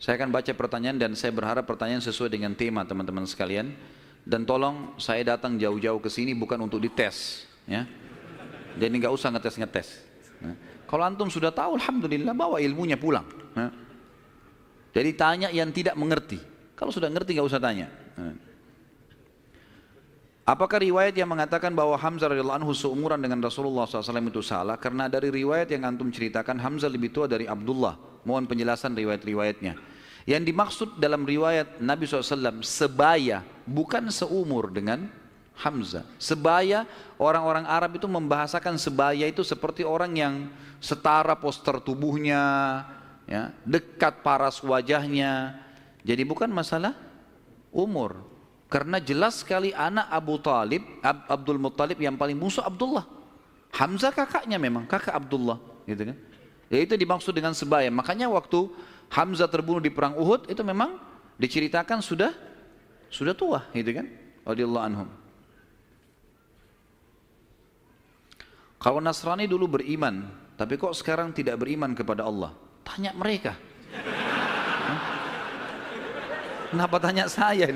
Saya akan baca pertanyaan dan saya berharap pertanyaan sesuai dengan tema teman-teman sekalian. Dan tolong saya datang jauh-jauh ke sini bukan untuk dites, ya. Jadi nggak usah ngetes-ngetes. Nah, kalau antum sudah tahu, alhamdulillah, bawa ilmunya pulang. Nah. Jadi tanya yang tidak mengerti. Kalau sudah ngerti nggak usah tanya. Apakah riwayat yang mengatakan bahwa Hamzah radhiyallahu anhu seumuran dengan Rasulullah SAW itu salah? Karena dari riwayat yang antum ceritakan Hamzah lebih tua dari Abdullah. Mohon penjelasan riwayat-riwayatnya. Yang dimaksud dalam riwayat Nabi SAW sebaya, bukan seumur dengan Hamzah. Sebaya, orang-orang Arab itu membahasakan sebaya itu seperti orang yang setara postur tubuhnya, ya, dekat paras wajahnya. Jadi bukan masalah umur. Karena jelas sekali anak Abu Talib, Abdul Muttalib yang paling musuh Abdullah. Hamzah kakaknya memang, kakak Abdullah, gitu kan. Ya itu dimaksud dengan sebaya. Makanya waktu Hamzah terbunuh di perang Uhud itu memang diceritakan sudah tua, gitu kan. Radhiyallahu anhum. Kalau Nasrani dulu beriman, tapi kok sekarang tidak beriman kepada Allah? Tanya mereka. Kenapa tanya saya?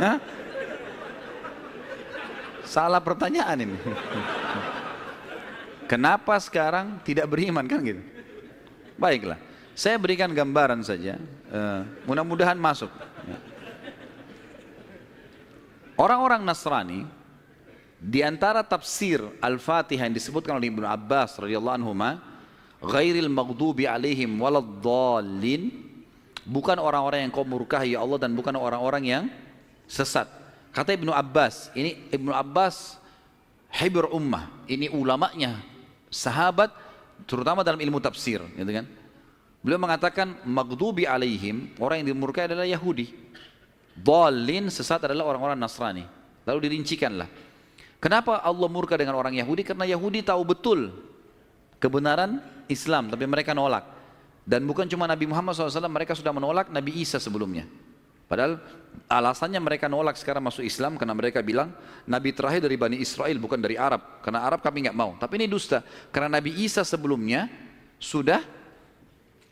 Hah? Salah pertanyaan ini. Kenapa sekarang tidak beriman kan gitu? Baiklah, saya berikan gambaran saja. Mudah-mudahan masuk. Orang-orang Nasrani di antara tafsir Al-Fatihah yang disebutkan oleh Ibnu Abbas radhiyallahu anhu, ghairil maghdubi alaihim waladdallin, bukan orang-orang yang kau murkahi ya Allah dan bukan orang-orang yang sesat. Kata Ibnu Abbas, ini Ibnu Abbas hibr ummah, ini ulamanya sahabat terutama dalam ilmu tafsir, gitu kan. Beliau mengatakan maghdubi alaihim, orang yang dimurkai adalah Yahudi. Dhalin, sesat adalah orang-orang Nasrani. Lalu dirincikanlah. Kenapa Allah murka dengan orang Yahudi? Karena Yahudi tahu betul kebenaran Islam, tapi mereka nolak. Dan bukan cuma Nabi Muhammad SAW, mereka sudah menolak Nabi Isa sebelumnya. Padahal alasannya mereka nolak sekarang masuk Islam karena mereka bilang Nabi terakhir dari Bani Israel, bukan dari Arab. Karena Arab kami nggak mau. Tapi ini dusta. Karena Nabi Isa sebelumnya sudah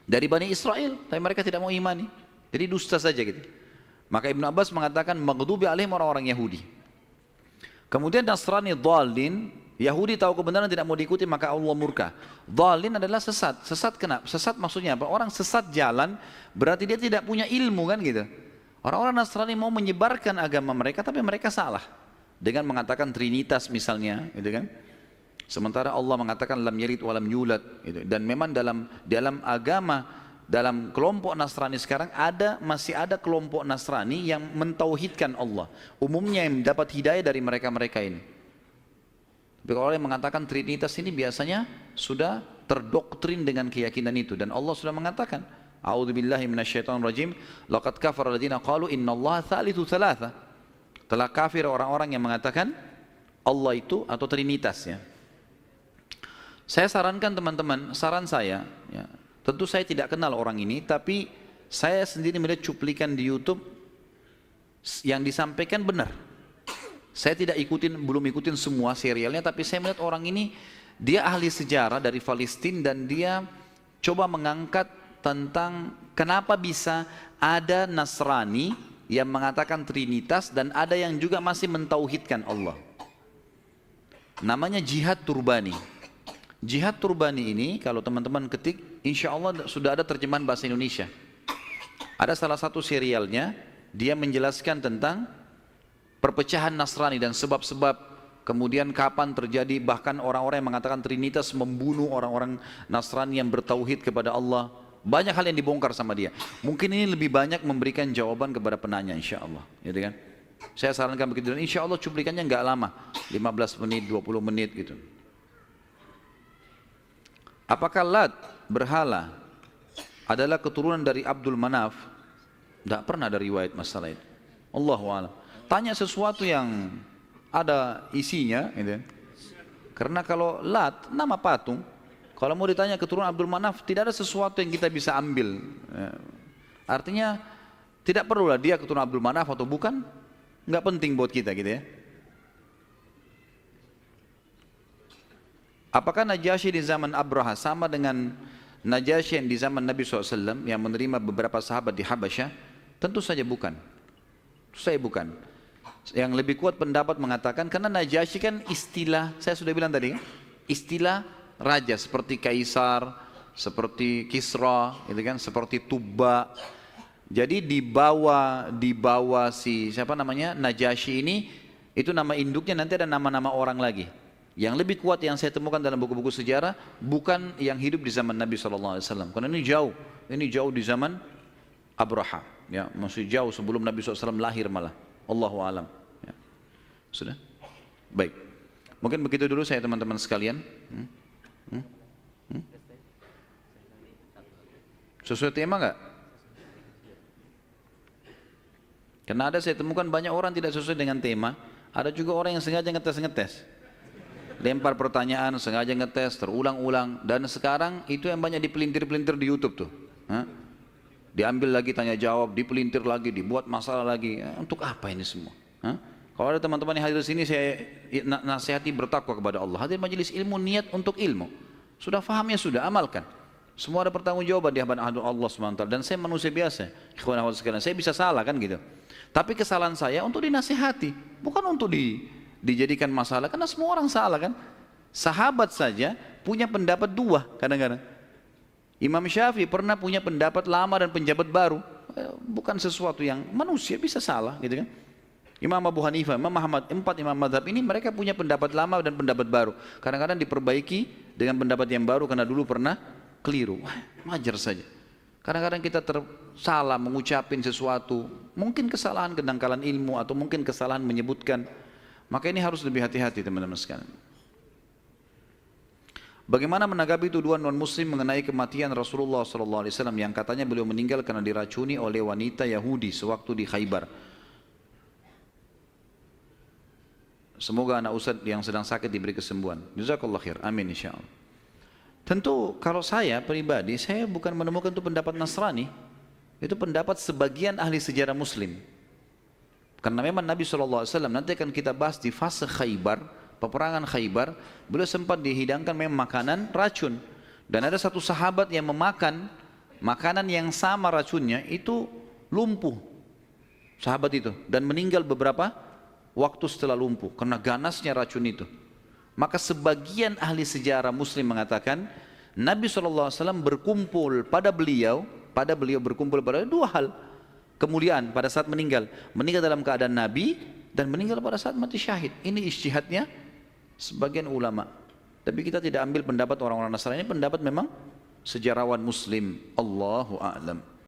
dari Bani Israel, tapi mereka tidak mau imani. Jadi dusta saja gitu. Maka Ibnu Abbas mengatakan maghdubi alaihim, orang-orang Yahudi. Kemudian Nasrani dhalin, Yahudi tahu kebenaran tidak mau diikuti maka Allah murka. Dhalin adalah sesat. Sesat kenapa? Sesat maksudnya apa? Orang sesat jalan berarti dia tidak punya ilmu kan gitu. Orang-orang Nasrani mau menyebarkan agama mereka tapi mereka salah dengan mengatakan Trinitas misalnya, gitu kan? Sementara Allah mengatakan lam yalid wa lam yulad, gitu. Dan memang dalam agama dalam kelompok Nasrani sekarang masih ada kelompok Nasrani yang mentauhidkan Allah. Umumnya yang dapat hidayah dari mereka-mereka ini. Tapi kalau orang yang mengatakan Trinitas ini biasanya sudah terdoktrin dengan keyakinan itu. Dan Allah sudah mengatakan, A'udzubillahi minasyaitonirrajim, laqad kafara alladziina qalu innallaha tsalitsu tsalatsa. Telah kafir orang-orang yang mengatakan Allah itu atau Trinitas ya. Saya sarankan teman-teman, saran saya ya, tentu saya tidak kenal orang ini, tapi saya sendiri melihat cuplikan di YouTube yang disampaikan benar. Saya belum ikutin semua serialnya, tapi saya melihat orang ini, dia ahli sejarah dari Palestina dan dia coba mengangkat tentang kenapa bisa ada Nasrani yang mengatakan Trinitas dan ada yang juga masih mentauhidkan Allah. Namanya Jihad Turbani. Jihad Turbani ini kalau teman-teman ketik, insya Allah sudah ada terjemahan bahasa Indonesia. Ada salah satu serialnya, dia menjelaskan tentang perpecahan Nasrani dan sebab-sebab, kemudian kapan terjadi, bahkan orang-orang yang mengatakan Trinitas membunuh orang-orang Nasrani yang bertauhid kepada Allah. Banyak hal yang dibongkar sama dia. Mungkin ini lebih banyak memberikan jawaban kepada penanya insya Allah, gitu kan? Saya sarankan begitu, dan insya Allah cuplikannya nggak lama, 15 menit, 20 menit gitu. Apakah Lat, berhala, adalah keturunan dari Abdul Manaf? Tidak pernah ada riwayat masalah itu. Allahu a'lam. Tanya sesuatu yang ada isinya, gitu. Karena kalau Lat, nama patung, kalau mau ditanya keturunan Abdul Manaf, tidak ada sesuatu yang kita bisa ambil. Artinya, tidak perlulah dia keturunan Abdul Manaf atau bukan, nggak penting buat kita gitu ya. Apakah Najasyi di zaman Abraha sama dengan Najasyi yang di zaman Nabi SAW yang menerima beberapa sahabat di Habasyah? Tentu saja bukan. Tentu saja bukan. Yang lebih kuat pendapat mengatakan karena Najasyi kan istilah, saya sudah bilang tadi, istilah raja seperti Kaisar, seperti Kisra, gitu kan, seperti Tuba. Jadi di bawah si siapa namanya Najasyi ini, itu nama induknya nanti ada nama-nama orang lagi. Yang lebih kuat yang saya temukan dalam buku-buku sejarah bukan yang hidup di zaman Nabi SAW. Karena ini jauh di zaman Abraha, ya, masih jauh sebelum Nabi SAW lahir malah. Allahu a'lam. Ya. Sudah? Baik. Mungkin begitu dulu saya teman-teman sekalian. Sesuai tema enggak? Karena saya temukan banyak orang tidak sesuai dengan tema. Ada juga orang yang sengaja ngetes. Lempar pertanyaan, sengaja ngetes, terulang-ulang. Dan sekarang itu yang banyak dipelintir-pelintir di YouTube tuh. Diambil lagi tanya jawab, dipelintir lagi, dibuat masalah lagi. Untuk apa ini semua? Kalau ada teman-teman yang hadir di sini, saya nasihati bertakwa kepada Allah. Hadir majelis ilmu, niat untuk ilmu. Sudah fahamnya, sudah amalkan. Semua ada pertanggungjawaban di hadapan Allah SWT. Dan saya manusia biasa. Saya bisa salah kan gitu. Tapi kesalahan saya untuk dinasihati, bukan untuk dijadikan masalah, karena semua orang salah kan. Sahabat saja punya pendapat dua kadang-kadang. Imam Syafi'i pernah punya pendapat lama dan pendapat baru. Bukan sesuatu yang manusia bisa salah gitu kan. Imam Abu Hanifah, Imam Ahmad, 4 imam mazhab ini mereka punya pendapat lama dan pendapat baru. Kadang-kadang diperbaiki dengan pendapat yang baru karena dulu pernah keliru. Wajar saja. Kadang-kadang kita salah mengucapin sesuatu, mungkin kesalahan kedangkalan ilmu atau mungkin kesalahan menyebutkan. Maka ini harus lebih hati-hati teman-teman sekalian. Bagaimana menanggapi tuduhan non-muslim mengenai kematian Rasulullah SAW yang katanya beliau meninggal karena diracuni oleh wanita Yahudi sewaktu di Khaybar. Semoga anak Ustaz yang sedang sakit diberi kesembuhan. Jazakallah khair. Amin insyaAllah. Tentu kalau saya pribadi, saya bukan menemukan itu pendapat Nasrani. Itu pendapat sebagian ahli sejarah muslim. Karena memang Nabi SAW, nanti akan kita bahas di fase Khaybar, peperangan Khaybar, beliau sempat dihidangkan memang makanan racun. Dan ada satu sahabat yang memakan makanan yang sama racunnya, itu lumpuh. Sahabat itu. Dan meninggal beberapa waktu setelah lumpuh, karena ganasnya racun itu. Maka sebagian ahli sejarah muslim mengatakan, Nabi SAW berkumpul pada beliau berkumpul pada dua hal. Kemuliaan pada saat meninggal dalam keadaan Nabi dan meninggal pada saat mati syahid. Ini ijtihadnya sebagian ulama. Tapi kita tidak ambil pendapat orang-orang Nasrani, ini pendapat memang sejarawan muslim, Allahu a'lam.